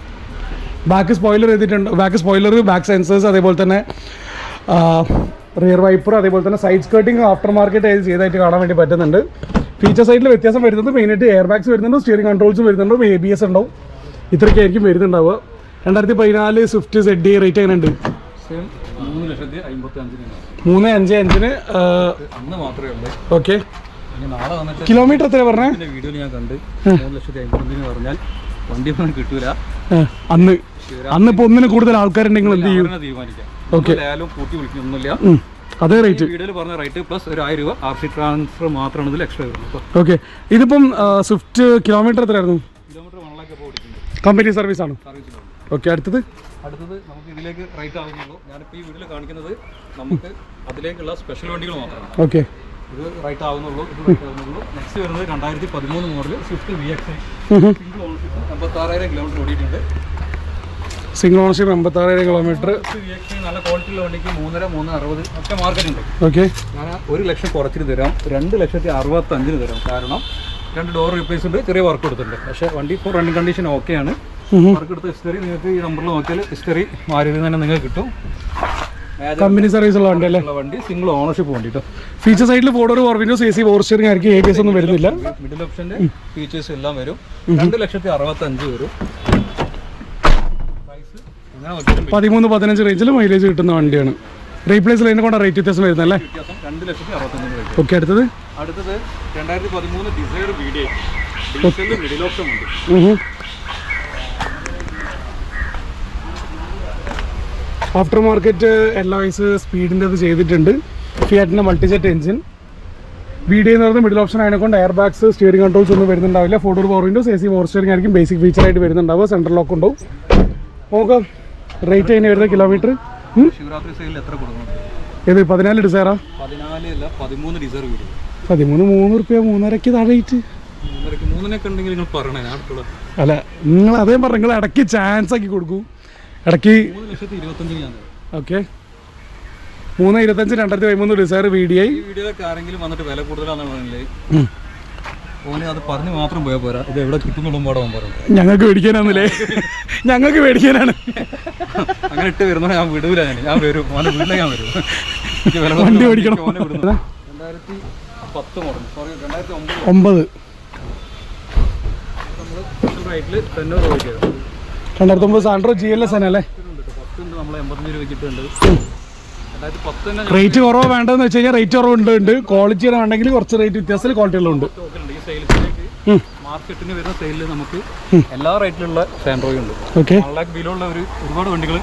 ബാക്ക് സ്പോയിലർ ചെയ്തിട്ടുണ്ട്. ബാക്ക് സ്പോയിലർ, ബാക്ക് സെൻസേഴ്സ്, അതേപോലെ തന്നെ റിയർ വൈപ്പർ, അതേപോലെ തന്നെ സൈഡ് സ്കേർട്ടിങ് ആഫ്റ്റർ മാർക്കറ്റ് ചെയ്തായിട്ട് കാണാൻ വേണ്ടി പറ്റുന്നുണ്ട്. ഫീച്ചർ സൈഡിൽ വ്യത്യാസം വരുന്നത് മെയിനായിട്ട് എയർ ബാഗ്സ് വരുന്നുണ്ട്, സ്റ്റിയറിംഗ് കൺട്രോൾസ് വരുന്നുണ്ട്, ABS ഉണ്ടാവും. ഇത്രയ്ക്കായിരിക്കും വരുന്നുണ്ടാവുക. 2014 സ്വിഫ്റ്റ് ZDI റേറ്റ് എങ്ങനെ ഉണ്ട്? 3,55,000
അന്ന് മാത്രമേ ഉള്ളൂ.
ഓക്കെ,
നാളെ വന്നിട്ട്
കിലോമീറ്റർ എത്ര പറഞ്ഞേ?
വീഡിയോയിൽ ഞാൻ കണ്ട് 3,55,000 പറഞ്ഞാൽ വണ്ടി ഒന്നും കിട്ടൂല.
അന്നിപ്പോ ഒന്നിന് കൂടുതൽ ആൾക്കാരുണ്ടെങ്കിൽ എന്ത് ചെയ്യും?
തീരുമാനിക്കാം.
ഓക്കെ,
കൂട്ടി വിളിക്കൊന്നുമില്ല.
അതേ റേറ്റ്
വീഡിയോയിൽ പറഞ്ഞ റേറ്റ് പ്ലസ് ഒരു 1,000 രൂപ RC ട്രാൻസ്ഫർ മാത്രമാണ് ഇതിൽ എക്സ്ട്രാ വരുന്നത്.
ഓക്കെ, ഇതിപ്പം സ്വിഫ്റ്റ് കിലോമീറ്റർ എത്രയായിരുന്നു?
കിലോമീറ്റർ 1 lakh ഓടിക്കുന്നത്.
കമ്പനി സർവീസ് ആണ്. ഓക്കെ, അടുത്തത്
നമുക്ക് ഇതിലേക്ക് റേറ്റ് ആവുന്നുള്ളൂ. ഞാനിപ്പോൾ ഈ വീഡിയോയിൽ കാണിക്കുന്നത് നമുക്ക് അതിലേക്കുള്ള സ്പെഷ്യൽ വണ്ടികൾ മാത്രമാണ്.
ഓക്കെ,
ഇത് റൈറ്റ് ആവുന്നുള്ളൂ. നെക്സ്റ്റ് വരുന്നത് 2013 model Swift VXI single ownership 56,000 kilometre ഓടിയിട്ടുണ്ട്.
Single ownership 56,000 kilometre.
VXI നല്ല ക്വാളിറ്റിയുള്ള വണ്ടിക്ക് 3,60 ഒക്കെ മാർക്കറ്റ് ഉണ്ട്.
ഓക്കെ,
ഞാൻ 1 ലക്ഷം കുറച്ചിട്ട് തരാം, 2,65,000 തരാം. കാരണം 2 ഡോർ റീപ്ലേസ് ഉണ്ട്, ചെറിയ വർക്ക് കൊടുത്തിട്ടുണ്ട്. പക്ഷേ വണ്ടി ഇപ്പോൾ റണ്ണിങ് കണ്ടീഷൻ ഓക്കെയാണ്. വർക്ക് എടുത്ത ഹിസ്റ്ററി നിങ്ങൾക്ക് ഈ നമ്പറിൽ നോക്കിയാൽ ഹിസ്റ്ററി മാറി തന്നെ നിങ്ങൾക്ക് കിട്ടും.
കമ്പനി സർവീസ് ഉള്ള വണ്ടി അല്ലേ?
വണ്ടി സിംഗിൾ ഓണർഷിപ്പ് വണ്ടി കേട്ടോ.
ഫീച്ചർ സൈഡിൽ 4 വിൻഡോസ്, AC, 4 സ്റ്റിയറിംഗ് ആയിരിക്കും. ABS ഒന്നും വരുന്നില്ല.
മിഡിൽ ഓപ്ഷന്റെ ഫീച്ചേഴ്സ് എല്ലാം വരും. 2,65,000 വരും.
13-15 റേഞ്ചിൽ മൈലേജ് കിട്ടുന്ന വണ്ടിയാണ്. റീപ്ലേസ് ലൈനെ കൊണ്ട് റേറ്റ് വ്യത്യാസം വരുന്നല്ലേ?
2,65,000.
ഓക്കെ, അടുത്തത്
2013 ഡിസൈർ VDI മിഡിൽ ഓപ്ഷൻ ഉണ്ട്.
ആഫ്റ്റർ മാർക്കറ്റ് LIS സ്പീഡിൻ്റെ അത് ചെയ്തിട്ടുണ്ട്. ഫിയാറ്റിൻ്റെ മൾട്ടിജെറ്റ് എഞ്ചിൻ. VDI എന്ന് പറയുന്നത് മിഡിൽ ഓപ്ഷൻ ആയതുകൊണ്ട് എയർ ബാഗ്സ്, സ്റ്റിയറിംഗ് കൺട്രോൾസ് ഒന്നും വരുന്നുണ്ടാവില്ല. 4 വിൻഡോസ്, AC, 4 സ്റ്റിയറിംഗ് ആയിരിക്കും ബേസിക് ഫീച്ചറായിട്ട് വരുന്നുണ്ടാവുക. സെൻട്രൽ ലോക്ക് ഉണ്ടാവും. നോക്കാം റേറ്റ് എങ്ങനെ വരുന്നത് കിലോമീറ്റർ?
ശിവരാത്രി സെയിലിൽ എത്ര കൊടുക്കണം?
ഏത് 14 ഡിസൈറാ?
14 അല്ല 13 ഡിസൈർ വീഡിയോ.
13 3 ഉറുപ്പ്യ 3.5 താഴെ റേറ്റ്.
3:30 ഉണ്ടെങ്കിൽ നിങ്ങൾ പറയണേ ഞാൻ അടുത്തുള്ള
അല്ല നിങ്ങൾ അതേ പറഞ്ഞു, നിങ്ങൾ ഇടയ്ക്ക് ചാൻസ് ആക്കി കൊടുക്കൂ, ഇടയ്ക്ക്
3,25,000 ഞാൻ
ഓക്കെ. 3,25 2013 desire VDI.
ഈ വീഡിയോയിലൊക്കെ ആരെങ്കിലും വന്നിട്ട് വില കൂടുതലാണെന്ന് പറഞ്ഞില്ലേ ഓന് അത് പറഞ്ഞു മാത്രം പോയാൽ പോരാ, ഇത് എവിടെ കിട്ടുന്നുള്ള പാടാൻ പറഞ്ഞു.
ഞങ്ങൾക്ക് മേടിക്കാനാന്നല്ലേ? ഞങ്ങൾക്ക് മേടിക്കാനാണ്.
അങ്ങനെ ഇട്ട് വരുന്ന ഞാൻ വിടൂല, ഞാൻ വരും ഓനെ വീട്ടിലേക്ക് ഞാൻ വരും.
വണ്ടി മേടിക്കണം.
2010 മോഡൽ, സോറി
2009
റൈറ്റിൽ 90 രൂപയ്ക്ക്
2009 സാൻഡ്രോ GLS അല്ലേ?
10 ഉണ്ട്, നമ്മൾ 85 രൂപയ്ക്ക് ഇട്ടുണ്ട്. 2010 തന്നെ
റേറ്റ് കുറവ് വേണ്ടതെന്ന് വെച്ച് കഴിഞ്ഞാൽ റേറ്റ് കുറവുണ്ട്, ക്വാളിറ്റി വേണമെങ്കിൽ കുറച്ച് റേറ്റ് വ്യത്യാസത്തിൽ ക്വാളിറ്റികളുണ്ട്.
ഈ സെയിൽസിലേക്ക് മാർക്കറ്റിന് വരുന്ന സെയിലിൽ നമുക്ക് എല്ലാ റേറ്റിലുള്ള സാൻഡ്രോയും ഉണ്ട്.
ഓക്കെ,
1 lakh ബിലോ ഉള്ള ഒരുപാട് വണ്ടികൾ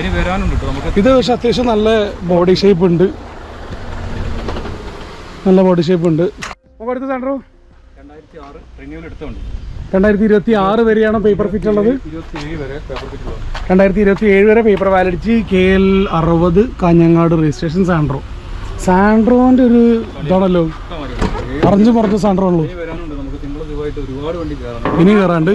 ഇനി വരാനുണ്ട് കേട്ടോ നമുക്ക്.
ഇത് പക്ഷെ അത്യാവശ്യം നല്ല ബോഡി ഷേപ്പ് ഉണ്ട്, നല്ല ബോഡി ഷേപ്പ് ഉണ്ട്. അടുത്ത സാൻഡ്രോ
2006 റിന്യൂവൽ എടുത്ത വണ്ടി,
2026 വരെയാണ് പേപ്പർ ഫിറ്റ് ഉള്ളത്.
27 വരെ പേപ്പർ ഫിറ്റ് ഉള്ളത്.
2027 വരെ paper validity. KL 60 Kanhangad registration Santro. സാൻഡ്രോന്റെ ഒരു ഇതാണല്ലോ, പറഞ്ഞ സാൻഡ്രോ ഉള്ളൂ.
വരാനുണ്ട് നമുക്ക് തിങ്കൾ ദിവസമായിട്ട് ഒരുപാട് വണ്ടി കയറാനുണ്ട്.
ഇനി കയറാണ്ട്.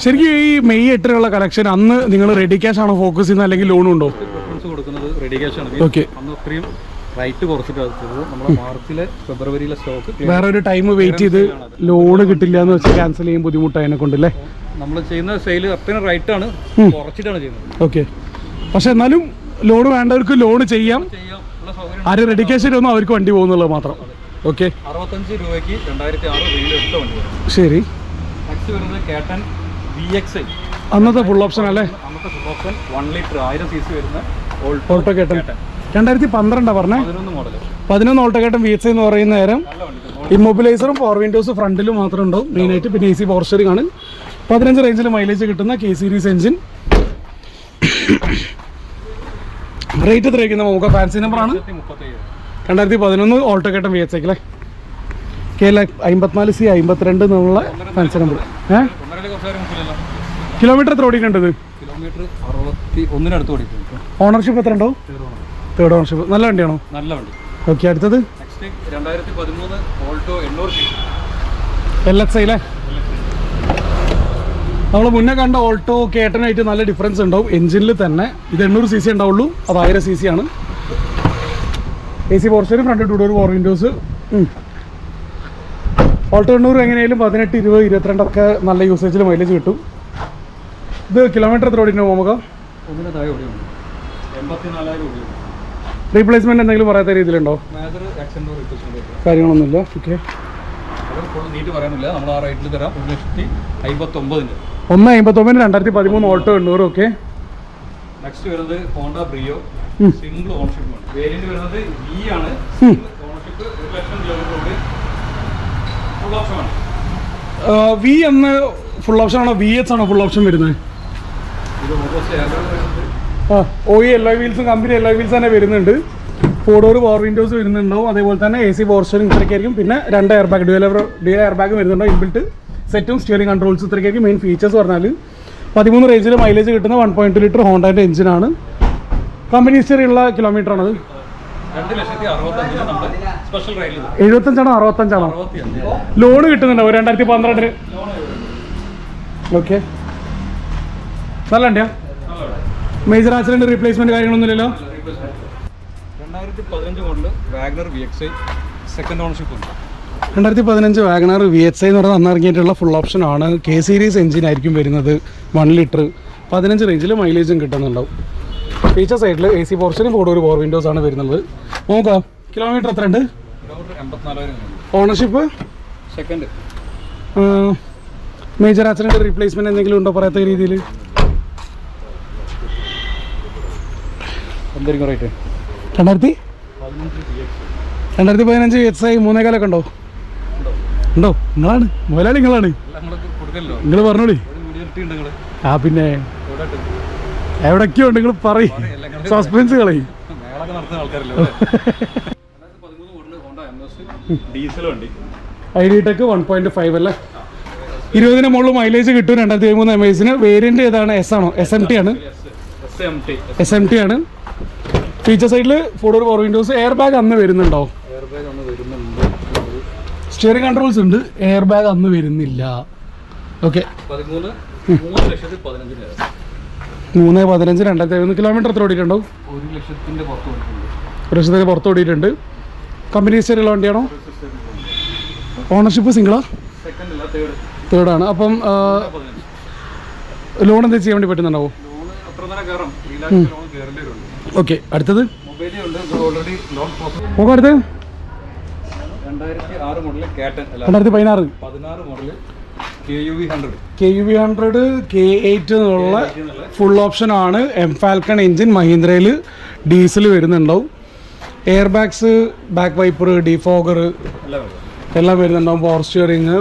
ശരിക്കും ഈ May 8 കളക്ഷൻ അന്ന് നിങ്ങൾ റെഡി ക്യാഷ് ആണോ ഫോക്കസ് ചെയ്യുന്നത് അല്ലെങ്കിൽ ലോണും ഉണ്ടോ?
പ്രിഫറൻസ് കൊടുക്കുന്നത് റെഡി ക്യാഷ് ആണ്.
ഓക്കെ,
അന്ന് അത്രയും റൈറ്റ് കുറച്ചിട്ട് നമ്മുടെ മാർച്ചിലെ ഫെബ്രുവരിയിലെ സ്റ്റോക്ക്
വേറെ ഒരു ടൈം വെയിറ്റ് ചെയ്ത് ലോണ് കിട്ടില്ല എന്ന് വെച്ച് ക്യാൻസൽ ചെയ്യാൻ ബുദ്ധിമുട്ടായതിനെ കൊണ്ടല്ലേ
നമ്മൾ ചെയ്യുന്ന സെയിൽ അത്രയും റൈറ്റ് ആണ്, കുറച്ചിട്ടാണ് ചെയ്യുന്നത്.
ഓക്കെ, പക്ഷെ എന്നാലും ലോൺ വേണ്ടവർക്ക് ലോൺ ചെയ്യാം.
ചെയ്യാനുള്ള സൗകര്യം
ആരും റെഡി ക്യാഷ് ഒന്നും അവർക്ക് വണ്ടി പോകുന്നുള്ളത് മാത്രം. ഓക്കെ,
65 രൂപയ്ക്ക് 2006 റിന്യൂവൽ എടുത്ത വണ്ടി വരും.
ശരി.
നെക്സ്റ്റ് വരുന്നത് കേട്ടൻ VXI,
അന്നത്തെ ഫുൾ ഓപ്ഷൻ അല്ലേ?
അന്നത്തെ ഫുൾ ഓപ്ഷൻ 1 ലിറ്റർ 1000 cc വരുന്ന
ഓൾട്ടോ കേട്ടൻ 2012 പറഞ്ഞേ,
11 മോഡൽ
11 ഓൾട്ടോ കേട്ടൻ VXI എന്ന് പറയുന്ന നേരം
നല്ല വണ്ടി.
ഇമ്മൊബിലൈസറും 4 വിൻഡോസ് ഫ്രണ്ടിലും മാത്രം ഉണ്ടാവും മെയിനായിട്ട്. പിന്നെ AC പവർ സ്റ്റിയറിംഗ് ആണ്. 15 റേഞ്ചിൽ മൈലേജ് കിട്ടുന്ന K സീരീസ് എഞ്ചിൻ. റേറ്റ് എത്ര വയ്ക്കുന്നത് നമുക്ക്? ഫാൻസി നമ്പറാണ് 2011 ഓൾട്ടോ കേട്ടൻ VXI അല്ലേ? KL 54C 52 എന്നുള്ള ഫാൻസി നമ്പർ. കിലോമീറ്റർ എത്ര ഓടിക്കേണ്ടത്?
കിലോമീറ്റർ 61 അടുത്ത് ഓടിക്കും.
ഓണർഷിപ്പ് എത്ര ഉണ്ടാവും? Third ownership. നല്ല വണ്ടിയാണോ?
നല്ല വണ്ടി.
ഓക്കെ, അടുത്തത്
നെക്സ്റ്റ് 2013 ഓൾട്ടോ 800 cc
LXI അല്ലേ? നമ്മൾ മുന്നേ കണ്ട ഓൾട്ടോ കേട്ടനായിട്ട് നല്ല ഡിഫറൻസ് ഉണ്ടാവും എഞ്ചിനിൽ തന്നെ. ഇത് 800 cc ഉണ്ടാവുള്ളൂ, അത് 1000 cc ആണ്. AC power steering, front 2 door 4 windows. Alto 800 എങ്ങനെയായാലും 18, 20, 22 ഒക്കെ നല്ല യൂസേജിൽ മൈലേജ് കിട്ടും. ഇത് കിലോമീറ്റർ എത്ര ഓടിയിട്ടുണ്ടാവും നമുക്ക്?
ഒന്നിന് താഴെ ഓടിയുണ്ട്, 84,000 ഓടിയുണ്ട്.
റീപ്ലേസ്മെന്റ് എന്തെങ്കിലും പറയാത്ത രീതിയിലുണ്ടോ?
മേജർ ആക്സിഡന്റോ റീപ്ലേസ്മെന്റോ
കാര്യങ്ങളൊന്നുമില്ല. ഓക്കെ,
അത് ഫുൾ നീറ്റ് പറയാനില്ല, നമ്മൾ ആ റേറ്റിൽ തരാം. 1,59,000.
1,59,000 2013 ഓൾട്ടോ 800. ഓക്കെ,
നെക്സ്റ്റ് വരുന്നത് ഹോണ്ട ബ്രിയോ സിംഗിൾ ഓണർഷിപ്പ് ആണ്. വേരിയന്റ് വരുന്നത് V ആണ്. ഓണർഷിപ്പ് 1,00,000 കിലോമീറ്റർ ഓടി. ഫുൾ ഓപ്ഷൻ ആണ്.
V എന്ന് ഫുൾ ഓപ്ഷൻ ആണോ? VX ആണോ ഫുൾ ഓപ്ഷൻ വരുന്നത്?
ഇത് ഓപ്പോസിറ്റ് എയർബാഗ് വരുന്നത്
OE എല്ലോ വീൽസും കമ്പനി എല്ലോ വീൽസ് തന്നെ വരുന്നുണ്ട്. 4 ഡോർ 4 വിൻഡോസ് വരുന്നുണ്ടാവും. അതേപോലെ തന്നെ AC പവർ സ്റ്റിയറിംഗ് ഇത്രയ്ക്കായിരിക്കും. പിന്നെ 2 air bag, dual air bag വരുന്നുണ്ടാവും. ഇൻബിൽട്ട് സെറ്റും സ്റ്റിയറിംഗ് കൺട്രോൾസ് ഇത്രയ്ക്കായിരിക്കും. മെയിൻ ഫീച്ചേഴ്സ് പറഞ്ഞാൽ 13 റേഞ്ചിൽ മൈലേജ് കിട്ടുന്ന 1.2 ലിറ്റർ ഹോണ്ടയുടെ എഞ്ചിനാണ്. കമ്പനി ഹിസ്റ്ററി ഉള്ള കിലോമീറ്റർ ആണത്.
2,65,000 നമ്മൾ സ്പെഷ്യൽ റേറ്റിൽ
75 ആണോ 65 ആണോ? ലോണ് കിട്ടുന്നുണ്ടാവും 2012. ഓക്കെ, നല്ല വണ്ടിയാ. മേജർ ആക്സിഡന്റ് റീപ്ലേസ്മെന്റ് കാര്യങ്ങളൊന്നുമില്ലല്ലോ?
2015 model WagonR VXI second ownership ഉണ്ട്.
2015 വാഗണർ VXI എന്ന് പറയുന്നത് അന്ന് ഇറങ്ങിയിട്ടുള്ള ഫുൾ ഓപ്ഷൻ ആണ്. K സീരീസ് എഞ്ചിൻ ആയിരിക്കും വരുന്നത്. 1 ലിറ്റർ 15 റേഞ്ചിൽ മൈലേജും കിട്ടുന്നുണ്ടാവും. ഫീച്ചർ സൈഡിൽ AC power steering, 4 door 4 windows ആണ് വരുന്നത്. നോക്കാം കിലോമീറ്റർ എത്ര ഉണ്ട്?
Kilometre 84,000.
Ownership
second.
Major accident replacement എന്തെങ്കിലും ഉണ്ടോ പറയാത്ത രീതിയിൽ?
എന്തായിരിക്കും റേറ്റ്?
2015 VXI 3.4 ഉണ്ടോ? ഉണ്ടോ? നിങ്ങളാണ് മുതലാളി, നിങ്ങളാണ്, നിങ്ങൾ പറഞ്ഞോളി. ആ പിന്നെ എവിടൊക്കെയോ ഉണ്ട്, നിങ്ങൾ പറയും, സസ്പെൻസ് കളയും. ID ടെക് 1.5 അല്ലേ? 20 മുകളിൽ മൈലേജ് കിട്ടും. 2013 MIസിന്. വേരിയന്റ് ഏതാണ്? S ആണോ? SMT ആണ്. SMT ആണ്. ഫീച്ചർ സൈഡിൽ 4 ഡോർ 4 വിൻഡോസ്. എയർ ബാഗ് അന്ന് വരുന്നുണ്ടോ? സ്റ്റിയറിംഗ് കൺട്രോൾസ് ഉണ്ട്, എയർ ബാഗ് അന്ന് വരുന്നില്ല. ഓക്കെ
3,15,000
3,15 2,000 കിലോമീറ്റർ എത്ര ഓടിയിട്ടുണ്ടാവും?
1,00,000 പുറത്ത് ഓടിയിട്ടുണ്ട്.
1,00,000 പുറത്ത് ഓടിയിട്ടുണ്ട്. കമ്പനി ഹിസ്റ്ററിയുള്ള വണ്ടിയാണോ? ഓണർഷിപ്പ് സിംഗിളാ? തേർഡാണ്. അപ്പം ലോൺ എന്താ ചെയ്യാൻ വേണ്ടി പറ്റുന്നുണ്ടാവോ? ഓക്കെ. അടുത്തത് നോക്കാം. അടുത്ത് 2016 KUV 100 K8 എന്നുള്ള ഫുൾ ഓപ്ഷൻ ആണ്. എം ഫാൽക്കൺ എഞ്ചിൻ, മഹീന്ദ്രയിൽ ഡീസൽ വരുന്നുണ്ടാവും. Air bags, back wiper, defogger എല്ലാം വരുന്നുണ്ടാവും. Power steering,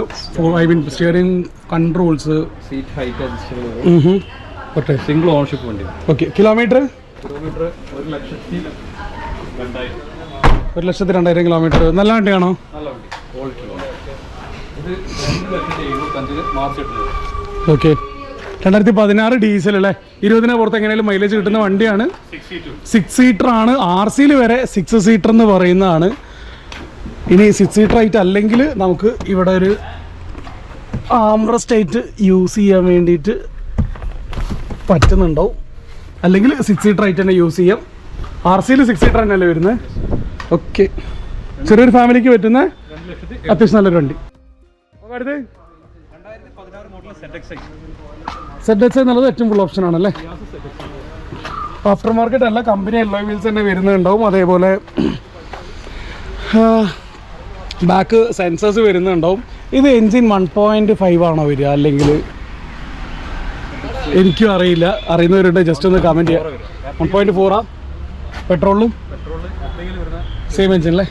steering controls,
seat height
okay.
Single ownership വണ്ടി.
ഓക്കെ. കിലോമീറ്റർ
1,02,000.
1,02,000 കിലോമീറ്റർ. നല്ല വണ്ടിയാണോ?
നല്ല വണ്ടി, ക്വാളിറ്റി. ഇത് 2,75,000 മാർച്ച് 8.
ഓക്കെ. 2016 ഡീസൽ അല്ലേ? 20 പുറത്ത് എങ്ങനെയാലും മൈലേജ് കിട്ടുന്ന വണ്ടിയാണ്. 6 സീറ്റർ ആണ്. RCയിൽ വരെ 6 സീറ്റർ എന്ന് പറയുന്നതാണ്. ഇനി 6 സീറ്റർ ആയിട്ട് അല്ലെങ്കിൽ നമുക്ക് ഇവിടെ ഒരു ആംറസ്റ്റ് യൂസ് ചെയ്യാൻ വേണ്ടിയിട്ട് പറ്റുന്നുണ്ടാവും. അല്ലെങ്കിൽ 6 സീറ്റർ ആയിട്ട് തന്നെ യൂസ് ചെയ്യാം. RCയിൽ 6 സീറ്റർ തന്നെയല്ലേ വരുന്നത്? ഓക്കെ. ചെറിയൊരു ഫാമിലിക്ക് പറ്റുന്ന അത്യാവശ്യം നല്ലൊരു വണ്ടി. അടുത്ത്
2016 മോഡൽ
ZX എന്നുള്ളത് ഏറ്റവും ഫുൾ ഓപ്ഷൻ ആണല്ലേ? ആഫ്റ്റർ മാർക്കറ്റ് അല്ല, കമ്പനി എല്ലോ വീൽസ് തന്നെ വരുന്നുണ്ടാവും. അതേപോലെ ബാക്ക് സെൻസേഴ്സ് വരുന്നുണ്ടാവും. ഇത് എൻജിൻ 1.5 ആണോ വരിക, അല്ലെങ്കിൽ എനിക്കും അറിയില്ല. അറിയുന്നവരുണ്ട് ജസ്റ്റ് ഒന്ന് കമൻറ്റ് ചെയ്യാം. 1.4 പെട്രോളിലും സെയിം എൻജിൻ അല്ലേ?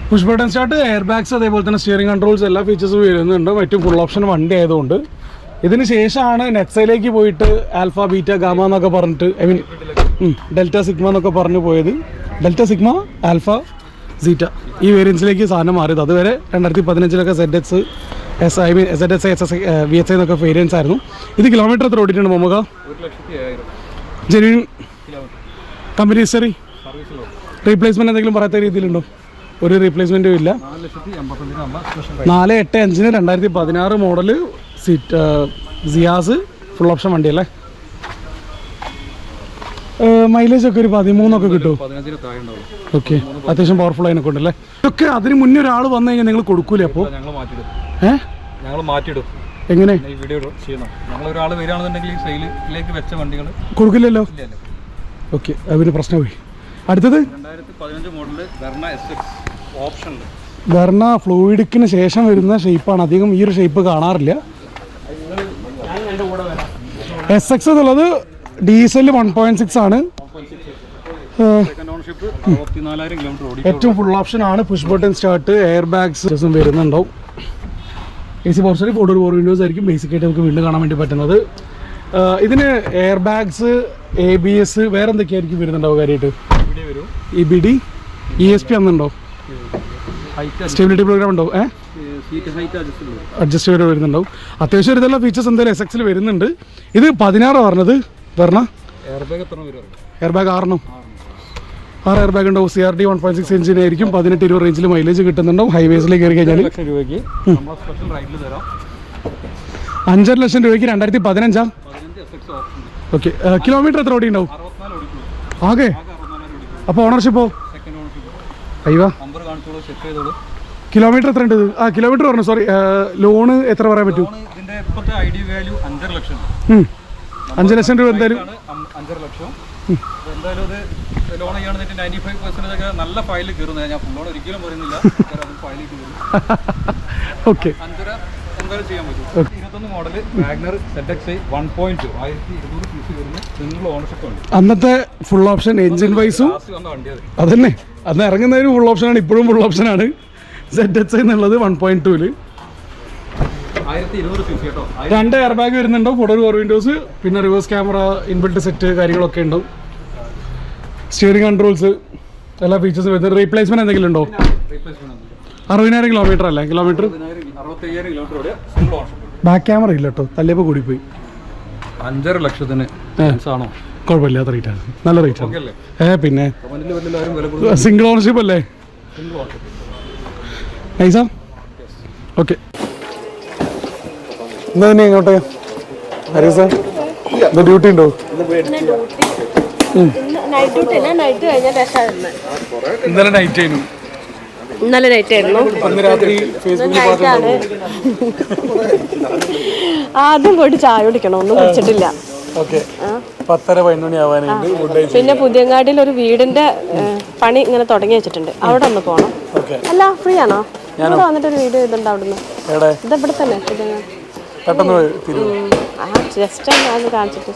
Push button start, air bags, അതേപോലെ തന്നെ സ്റ്റിയറിംഗ് കൺട്രോൾസ് എല്ലാ ഫീച്ചേഴ്സും വരുന്നുണ്ട്. ഏറ്റവും ഫുൾ ഓപ്ഷൻ വണ്ടി ആയതുകൊണ്ട്. ഇതിന് ശേഷമാണ് നെക്സയിലേക്ക് പോയിട്ട് ആൽഫ, ബീറ്റ, ഗാമ എന്നൊക്കെ പറഞ്ഞിട്ട്, ഐ മീൻ ഡെൽറ്റ, സിഗ്മ എന്നൊക്കെ പറഞ്ഞു പോയത്. ഡെൽറ്റ, സിഗ്മ, ആൽഫ, സീറ്റ ഈ വേരിയൻസിലേക്ക് സാധനം മാറിയത്. അതുവരെ 2015 ZX, ZS, VXI എന്നൊക്കെ വേരിയൻസ് ആയിരുന്നു. ഇത് കിലോമീറ്റർ എത്ര ഓടിയിട്ടുണ്ട് നമുക്ക്?
1,07,000.
ജെന്യൂൻ കമ്പനി ഹിസ്റ്ററി, റീപ്ലേസ്മെൻറ്റ് എന്തെങ്കിലും പറയാത്ത രീതിയിലുണ്ടോ? ഒരു റീപ്ലേസ്മെൻറ്റും ഇല്ല. 485 2016 മോഡല് സിയാസ് ഫുൾ ഓപ്ഷൻ വണ്ടിയല്ലേ? മൈലേജ് ഒക്കെ ഒരു 13 ഒക്കെ കിട്ടുമോ?
15 താഴെ ഉണ്ടാവും.
ഓക്കെ. അത്യാവശ്യം പവർഫുൾ അതിനൊക്കെ ഉണ്ടല്ലേ? ഇതൊക്കെ അതിന് മുന്നേ ഒരാൾ വന്നു കഴിഞ്ഞാൽ നിങ്ങൾ കൊടുക്കൂലേ? അപ്പോൾ
ഞങ്ങൾ മാറ്റിയിടും.
എങ്ങനെ
ഈ വീഡിയോ ചെയ്യണം? ഞങ്ങൾ ഒരാൾ വരികയാണെന്നുണ്ടെങ്കിൽ സെയിലിലേക്ക് വെച്ച വണ്ടികൾ
കൊടുക്കില്ലല്ലോ. ഓക്കെ, അതിന് പ്രശ്നമായി. അടുത്തത്
2015 model Verna SX option.
Verna ഫ്ലൂയിഡിക്കിന് ശേഷം വരുന്ന ഷേപ്പാണ്. അധികം ഈ ഒരു ഷേപ്പ് കാണാറില്ല. SX എന്നുള്ളത് ഡീസൽ 1.6 ആണ്. ഏറ്റവും ഫുൾ ഓപ്ഷൻ ആണ്. Push button start, air bags വരുന്നുണ്ടാവും. AC പവർ സ്റ്റാറിംഗ്, 4 വിൻഡോസ് ആയിരിക്കും ബേസിക് ആയിട്ട് നമുക്ക് വീണ്ടും കാണാൻ വേണ്ടി പറ്റുന്നത്. ഇതിന് എയർ ബാഗ്സ്, ABS, വേറെ എന്തൊക്കെയായിരിക്കും വരുന്നുണ്ടാവും കാര്യമായിട്ട്? EBD, ESP അന്നുണ്ടോ? സ്റ്റെബിലിറ്റി പ്രോഗ്രാം ഉണ്ടോ? അഡ്ജസ്റ്റ് ചെയ്ത് വരുന്നുണ്ടാവും. അത്യാവശ്യം ഇതെല്ലാം ഫീച്ചേഴ്സ് എന്തായാലും SX വരുന്നുണ്ട്. ഇത് 16 പറഞ്ഞത് Verna. Air bag 6 air bag ഉണ്ടാവും. CRD 1.6 എഞ്ചിൻ ആയിരിക്കും. 18-20 റേഞ്ചിൽ മൈലേജ് കിട്ടുന്നുണ്ടാവും. ഹൈവേസിലേക്ക് കയറി കഴിഞ്ഞാൽ 5.5 ലക്ഷം രൂപയ്ക്ക് 2015. ഓക്കെ. കിലോമീറ്റർ എത്ര ഓടി ഉണ്ടാവും ആകെ? അപ്പോൾ ഓണർഷിപ്പോ? അയ്യോ, കിലോമീറ്റർ എത്ര ഉണ്ട്? കിലോമീറ്റർ പറഞ്ഞു, സോറി. ലോണ് എത്ര പറയാൻ പറ്റും? 5 ലക്ഷം രൂപ എന്തായാലും.
5 ലക്ഷം എന്തായാലും ഇത് ലോൺ ചെയ്യുകയാണെന്നിട്ട് 95% ഒക്കെ നല്ല ഫയലിൽ കയറുന്നത്. ഞാൻ ഫുൾ ലോൺ ഒരിക്കലും പറയുന്നില്ല, ഫയലിൽ കയറും.
ഓക്കെ,
5 എന്തായാലും ചെയ്യാൻ പറ്റും. 21 മോഡല് വാഗ്നർ ZXi 1.2 1200 cc വരുന്ന സിംഗിൾ ഓണർഷിപ്പ് ഉണ്ട്.
അന്നത്തെ ഫുൾ ഓപ്ഷൻ എഞ്ചിൻ വൈസും അതന്നെ. അന്ന് ഇറങ്ങുന്നതിന് ഫുൾ ഓപ്ഷനാണ്, ഇപ്പോഴും ഫുൾ ഓപ്ഷനാണ്. ZXi എന്നുള്ളത് 1.2-ല്
1200 cc കേട്ടോ.
2 എയർ ബാഗ് വരുന്നുണ്ടാവും. 4 വിൻഡോസ്, പിന്നെ റിവേഴ്സ് ക്യാമറ, ഇൻബിൽട്ട് സെറ്റ് കാര്യങ്ങളൊക്കെ ഉണ്ടാവും. സ്റ്റിയറിംഗ് കൺട്രോൾസ്, എല്ലാ ഫീച്ചേഴ്സും വരുന്നത്. റീപ്ലേസ്മെന്റ് എന്തെങ്കിലും ഉണ്ടോ? 60,000 കിലോമീറ്റർ അല്ലേ? കിലോമീറ്റർ
65,000 കിലോമീറ്റർ ഓടിയ സിംഗിൾ ഓണർഷിപ്പ്.
ബാക്ക് ക്യാമറ ഇല്ല കേട്ടോ, തല്ലിയപ്പോൾ കൂടിപ്പോയി.
5.5 ലക്ഷത്തിന് ആണോ?
കുഴപ്പമില്ലാത്ത റേറ്റാണ്, നല്ല റേറ്റാണ്. പിന്നെ സിംഗിൾ ഓണർഷിപ്പ് അല്ലേ? നൈസാ. ഓക്കെ, എന്നാ തന്നെ എങ്ങോട്ടെ ഹരി സാർ ഇന്ന് ഡ്യൂട്ടി ഉണ്ടോ?
നൈറ്റ് ഡ്യൂട്ടി അല്ല, നൈറ്റ് കഴിഞ്ഞ രക്ഷ.
ഇന്നലെ നൈറ്റ് ആയിരുന്നു.
ഇന്നലെ നൈറ്റ് ആയിരുന്നു.
അന്ന് രാത്രി
നൈറ്റാണ്. ആദ്യം പോയിട്ട് ചായ കുടിക്കണം, ഒന്നും കുടിച്ചിട്ടില്ല.
ഓക്കെ, 10:30-11 ആവാനുണ്ട്.
പിന്നെ പുതിയങ്ങാടിയിൽ ഒരു വീടിന്റെ പണി ഇങ്ങനെ തുടങ്ങി വെച്ചിട്ടുണ്ട്, അവിടെ ഒന്ന് പോണം. അല്ല, ഫ്രീ ആണോ? ഇവിടെ വന്നിട്ടൊരു വീഡിയോ ഇതുണ്ട് അവിടുന്ന്. ഇതെവിടെ തന്നെ ജസ്റ്റ് ഒന്ന് കാണിച്ചിട്ട്.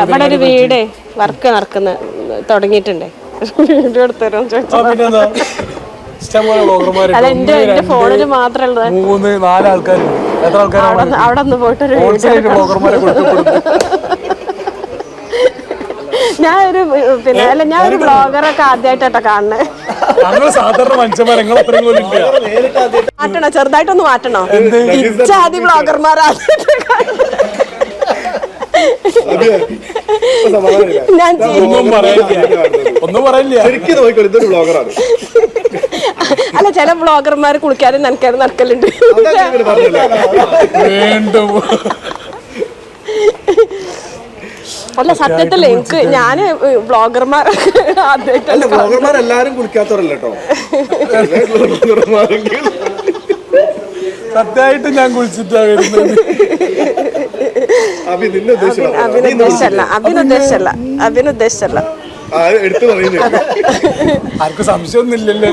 ഇവിടെ ഒരു വീട് വർക്ക് നടക്കുന്ന തുടങ്ങിയിട്ടുണ്ട്. വീഡിയോ എടുത്തരോ ചോദിച്ചാൽ അല്ല, എന്റെ ഫോണില് മാത്രമല്ല,
3-4 ആൾക്കാരുണ്ട്. എത്ര ആൾക്കാരാണ്
അവിടെ ഒന്ന് പോയിട്ടൊരു ഞാനൊരു പിന്നെ അല്ല ഞാനൊരു ബ്ലോഗറൊക്കെ ആദ്യമായിട്ടാ കാണുന്നത്.
സാധാരണ മനുഷ്യന്മാർ
മാറ്റണോ, ചെറുതായിട്ടൊന്ന് മാറ്റണോ? ആദ്യം ബ്ലോഗർമാർ ഞാൻ
ഒന്നും പറയില്ല.
അല്ല, ചില ബ്ലോഗർമാർ കുളിക്കാനും നനക്കാനും നടക്കലുണ്ട്. അല്ല, സത്യത്തില് എനിക്ക് ഞാന്
ബ്ലോഗർമാരെല്ലാരും കുളിക്കാത്തവരല്ലോ.
സത്യമായിട്ട് ഞാൻ കുളിച്ചിട്ടാ വരുന്നത്.
അഭിനുദ്ദേശല്ല
ആർക്കും സംശയമൊന്നുമില്ലല്ലോ.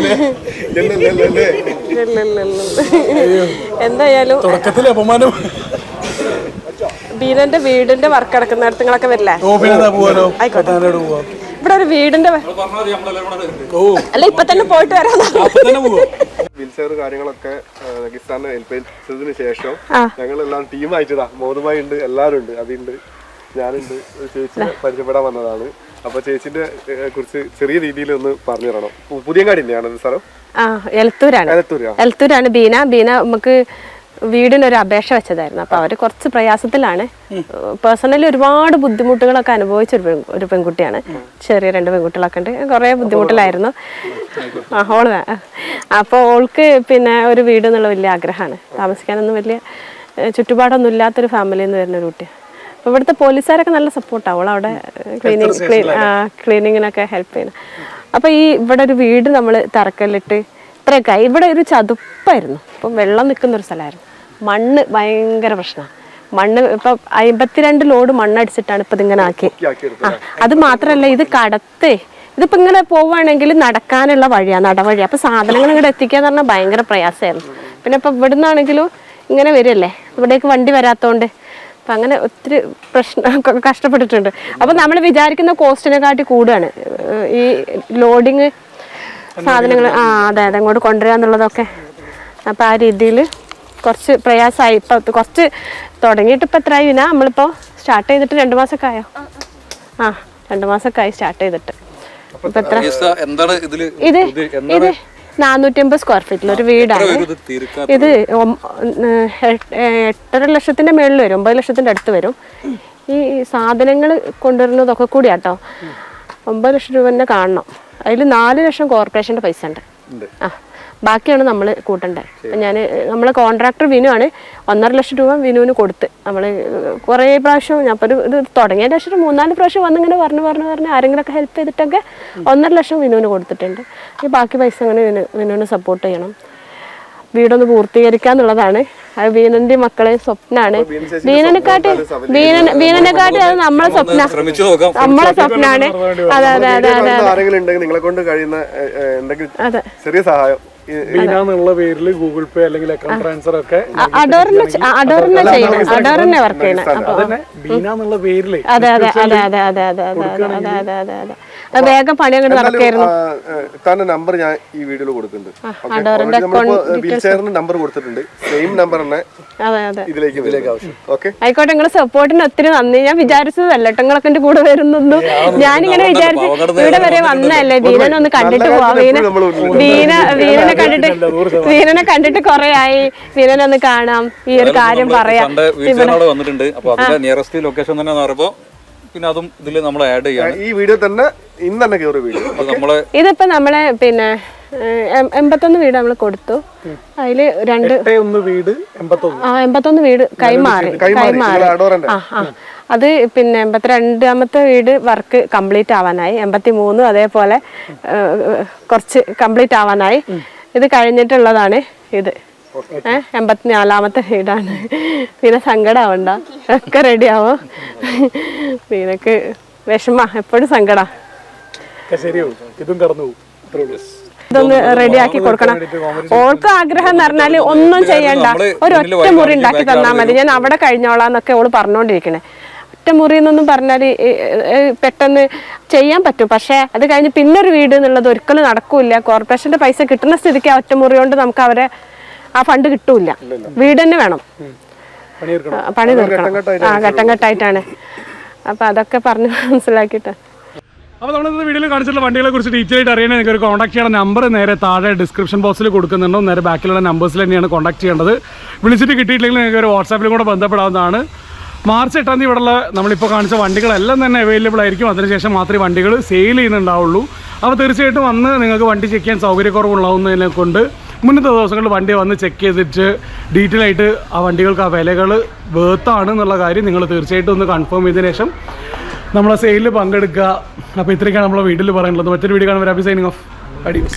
എന്തായാലും
തുടക്കത്തിൽ അപമാനം.
ബീനന്റെ വീടിന്റെ വർക്ക് നടക്കുന്നിടത്ത് നിങ്ങളൊക്കെ വരില്ലേ?
ആയിക്കോട്ടെ,
ഇവിടെ ഒരു വീടിന്റെ അല്ല, ഇപ്പൊ തന്നെ പോയിട്ട് വരാം.
വീൽചെയർ കാര്യങ്ങളൊക്കെ പാകിസ്ഥാനെ ഏൽപ്പിച്ചതിന് ശേഷം ഞങ്ങളെല്ലാം ടീമായിട്ടതാ. മോദുമായി ഉണ്ട്, എല്ലാവരും ഉണ്ട്, അതുണ്ട്, ഞാനുണ്ട്. ചേച്ചിനെ പരിചയപ്പെടാൻ വന്നതാണ്. അപ്പൊ ചേച്ചിന്റെ കുറിച്ച് ചെറിയ രീതിയിൽ ഒന്ന് പറഞ്ഞു തരണം. പുതിയങ്ങാടി തന്നെയാണ് സ്ഥലം?
എലത്തൂരാണ്. ബീന നമുക്ക് വീടിനൊരു അപേക്ഷ വെച്ചതായിരുന്നു. അപ്പൊ അവര് കുറച്ച് പ്രയാസത്തിലാണ്. പേഴ്സണലി ഒരുപാട് ബുദ്ധിമുട്ടുകളൊക്കെ അനുഭവിച്ച ഒരു പെൺകുട്ടിയാണ്. ചെറിയ 2 പെൺകുട്ടികളൊക്കെ ഉണ്ട്. കുറെ ബുദ്ധിമുട്ടിലായിരുന്നു. അപ്പോൾ ഓൾക്ക് പിന്നെ ഒരു വീട് എന്നുള്ള വലിയ ആഗ്രഹമാണ്. താമസിക്കാനൊന്നും വലിയ ചുറ്റുപാടൊന്നും ഇല്ലാത്തൊരു ഫാമിലിയിൽ നിന്ന് വരുന്ന ഒരു കുട്ടിയാണ്. അപ്പോൾ ഇവിടുത്തെ പോലീസുകാരൊക്കെ നല്ല സപ്പോർട്ടാണ്. അവളവിടെ ക്ലീനിങ്ങിനൊക്കെ ഹെൽപ്പ് ചെയ്യുന്നത്. അപ്പോൾ ഇവിടെ ഒരു വീട് നമ്മൾ തറക്കല്ലിട്ട് ഇത്രയൊക്കെ ഇവിടെ ഒരു ചതുപ്പായിരുന്നു. ഇപ്പം വെള്ളം നിൽക്കുന്നൊരു സ്ഥലമായിരുന്നു. മണ്ണ് ഭയങ്കര പ്രശ്നമാണ്. മണ്ണ് ഇപ്പം 52 ലോഡ് മണ്ണടിച്ചിട്ടാണ് ഇപ്പം ഇതിങ്ങനെ ആക്കി. അത് മാത്രമല്ല, ഇത് ഇതിപ്പോൾ ഇങ്ങനെ പോവുകയാണെങ്കിൽ നടക്കാനുള്ള വഴിയാണ്, നടവഴി. അപ്പോൾ സാധനങ്ങൾ ഇങ്ങോട്ട് എത്തിക്കുക എന്ന് പറഞ്ഞാൽ ഭയങ്കര പ്രയാസമായിരുന്നു. പിന്നെ ഇപ്പം ഇവിടെ നിന്നാണെങ്കിലും ഇങ്ങനെ വരില്ലേ, ഇവിടേക്ക് വണ്ടി വരാത്തതുകൊണ്ട് അപ്പം അങ്ങനെ ഒത്തിരി കഷ്ടപ്പെട്ടിട്ടുണ്ട്. അപ്പം നമ്മൾ വിചാരിക്കുന്ന കോസ്റ്റിനെക്കാട്ടി കൂടുകയാണ് ഈ ലോഡിങ് സാധനങ്ങൾ. അതെ, അങ്ങോട്ട് കൊണ്ടുവരിക എന്നുള്ളതൊക്കെ. അപ്പം ആ രീതിയിൽ കുറച്ച് പ്രയാസമായി. ഇപ്പം കുറച്ച് തുടങ്ങിയിട്ട് ഇപ്പം എത്രയായി? നമ്മളിപ്പോൾ സ്റ്റാർട്ട് ചെയ്തിട്ട് 2 മാസമൊക്കെ ആയോ? 2 മാസമൊക്കെ ആയി സ്റ്റാർട്ട് ചെയ്തിട്ട്. ഇപ്പം എത്ര? ഇത് 450 സ്ക്വയർ ഫീറ്റിൽ ഒരു വീടാണ്. ഇത് 8.5 ലക്ഷത്തിൻ്റെ മുകളിൽ വരും, 9 ലക്ഷത്തിൻ്റെ അടുത്ത് വരും. ഈ സാധനങ്ങൾ കൊണ്ടുവരുന്നതൊക്കെ കൂടിയാട്ടോ 9 ലക്ഷം രൂപ തന്നെ കാണണം. അതിൽ 4 ലക്ഷം കോർപ്പറേഷൻ്റെ പൈസ ഉണ്ട്. ബാക്കിയാണ് നമ്മൾ കൂട്ടേണ്ടത്. അപ്പം നമ്മളെ കോൺട്രാക്ടർ വിനു ആണ്. 1.5 ലക്ഷം രൂപ വിനുവിന് കൊടുത്ത് നമ്മൾ കുറേ പ്രാവശ്യം ഞാൻ ഇപ്പോൾ ഇത് തുടങ്ങിയ ശേഷം 3-4 പ്രാവശ്യം വന്നിങ്ങനെ പറഞ്ഞ് ആരെങ്കിലുമൊക്കെ ഹെൽപ്പ് ചെയ്തിട്ടൊക്കെ 1.5 ലക്ഷം വിനുവിന് കൊടുത്തിട്ടുണ്ട്. ഈ ബാക്കി പൈസ അങ്ങനെ വിനുവിന് സപ്പോർട്ട് ചെയ്യണം. വീടൊന്ന് പൂർത്തീകരിക്കുക എന്നുള്ളതാണ്. അത് ബീനന്റെ മക്കളെ സ്വപ്നാണ്. ബീനനെക്കാട്ടി അത് നമ്മളെ സ്വപ്നാണ്. അതെ,
ചെറിയ സഹായം
ബീന പേരിൽ ഗൂഗിൾ പേ അല്ലെങ്കിൽ അക്കൗണ്ട് ട്രാൻസ്ഫർ ഒക്കെ
അഡോറിനെ വർക്ക് ചെയ്യണം.
ബീന പേരില്
അതെ വേഗം പണി അങ്ങോട്ട് നടക്കായിരുന്നു.
തന്റെ നമ്പർ ഞാൻ ഈ വീഡിയോയിൽ കൊടുക്കുന്നുണ്ട്. നമ്പർ കൊടുത്തിട്ടുണ്ട്. സെയിം നമ്പർ തന്നെ ഇതിലേക്ക്
ആയിക്കോട്ടെ. നിങ്ങളെ സപ്പോർട്ടിന് ഒത്തിരി നന്ദി. ഞാൻ വിചാരിച്ചതല്ല നിങ്ങളൊക്കെ എന്റെ കൂടെ വരുന്നൊന്നും. ഞാനിങ്ങനെ വിചാരിച്ചു ഇവിടെ വരെ വന്നതല്ലേ, ബീനനെ ഒന്ന് കണ്ടിട്ട് പോവാം. വീരനെ കണ്ടിട്ട് കൊറേ ആയി, വീരനെ ഒന്ന് കാണാം, ഈ ഒരു കാര്യം പറയാം.
വന്നിട്ടുണ്ട്. അപ്പൊ അതിന്റെ നിയറസ്റ്റ് ലൊക്കേഷൻ തന്നെ പറയുമ്പോ പിന്നെ അതും ഇതിൽ നമ്മൾ ആഡ് ചെയ്യാം.
ഈ വീഡിയോ തന്നെ ഇന്ന് തന്നെ കേറി വീഡിയോ.
ഇതിപ്പോ നമ്മളെ പിന്നെ 81 വീട് നമ്മൾ കൊടുത്തു. അതിൽ
81 വീട്
81 വീട് കൈമാറി. അത് പിന്നെ 82ാമത്തെ വീട് വർക്ക് കംപ്ലീറ്റ് ആവാനായി. 83 അതേപോലെ കുറച്ച് കംപ്ലീറ്റ് ആവാനായി. ഇത് കഴിഞ്ഞിട്ടുള്ളതാണ് ഇത്. 84ാമത്തെ വീടാണ്. പിന്നെ സങ്കടാവണ്ട, ഒക്കെ റെഡി ആവും. നിനക്ക് വിഷമ എപ്പോഴും സങ്കട. ഇതൊന്ന് റെഡിയാക്കി കൊടുക്കണം. ഓൾക്ക് ആഗ്രഹം എന്ന് പറഞ്ഞാല് ഒന്നും ചെയ്യണ്ട, ഒരൊറ്റ മുറി ഉണ്ടാക്കി തന്നാൽ മതി, ഞാൻ അവിടെ കഴിഞ്ഞോളാന്നൊക്കെ ഓള് പറഞ്ഞോണ്ടിരിക്കണേ. ഒറ്റ മുറി എന്നൊന്നും പറഞ്ഞാല് പെട്ടെന്ന് ചെയ്യാൻ പറ്റും, പക്ഷെ അത് കഴിഞ്ഞ് പിന്നൊരു വീട് എന്നുള്ളത് ഒരിക്കലും നടക്കൂല. കോർപ്പറേഷന്റെ പൈസ കിട്ടുന്ന സ്ഥിതിക്ക് ആ ഒറ്റ മുറി കൊണ്ട് നമുക്ക് അവരെ ആ ഫണ്ട് കിട്ടൂല. വീട് തന്നെ വേണം, പണി തീർക്കണം. ഘട്ടം ഘട്ടമായിട്ടാണ്. അപ്പൊ അതൊക്കെ പറഞ്ഞ് മനസ്സിലാക്കിയിട്ട്.
അപ്പോൾ നമ്മൾ ഇന്ന് വീഡിയോയിൽ കാണിച്ചിട്ടുള്ള വണ്ടികളെ കുറിച്ച് ഡീറ്റെയിൽ ആയിട്ട് അറിയാൻ നിങ്ങൾക്ക് ഒരു കോൺടാക്ട് ചെയ്യണ നമ്പർ നേരെ താഴെ ഡിസ്ക്രിപ്ഷൻ ബോക്സിൽ കൊടുക്കുന്നുണ്ടോ, നേരെ ബാക്കിലുള്ള നമ്പേഴ്സിൽ തന്നെയാണ് കോൺടാക്ട് ചെയ്യേണ്ടത്. വിളിച്ചിട്ട് കിട്ടിയിട്ടില്ലെങ്കിൽ നിങ്ങൾക്ക് ഒരു വാട്സാപ്പിലും കൂടെ ബന്ധപ്പെടാവുന്നതാണ്. മാർച്ച് 8 നമ്മളിപ്പോൾ കാണിച്ച വണ്ടികളെല്ലാം തന്നെ അവൈലബിൾ ആയിരിക്കും. അതിനുശേഷം മാത്രമേ വണ്ടികൾ സെയിൽ ചെയ്യുന്നുണ്ടാവുള്ളൂ. അപ്പോൾ തീർച്ചയായിട്ടും വന്ന് നിങ്ങൾക്ക് വണ്ടി ചെക്ക് ചെയ്യാൻ സൗകര്യക്കുറവുള്ളതിനെ കൊണ്ട് മുന്നത്തെ ദിവസങ്ങളിൽ വണ്ടി വന്ന് ചെക്ക് ചെയ്തിട്ട് ഡീറ്റെയിൽ ആയിട്ട് ആ വണ്ടികൾക്ക് ആ വിലകൾ വേർത്താണ് എന്നുള്ള കാര്യം നിങ്ങൾ തീർച്ചയായിട്ടും ഒന്ന് കൺഫേം ചെയ്തതിനു ശേഷം നമ്മളെ സെയിലിൽ പങ്കെടുക്കുക. അപ്പോൾ ഇത്രയൊക്കെയാണ് നമ്മളെ വീട്ടിൽ പറയാനുള്ളത്. മറ്റൊരു വീഡിയോ കാണുമ്പോൾ സൈനിങ് ഓഫ്. അഡീസ്.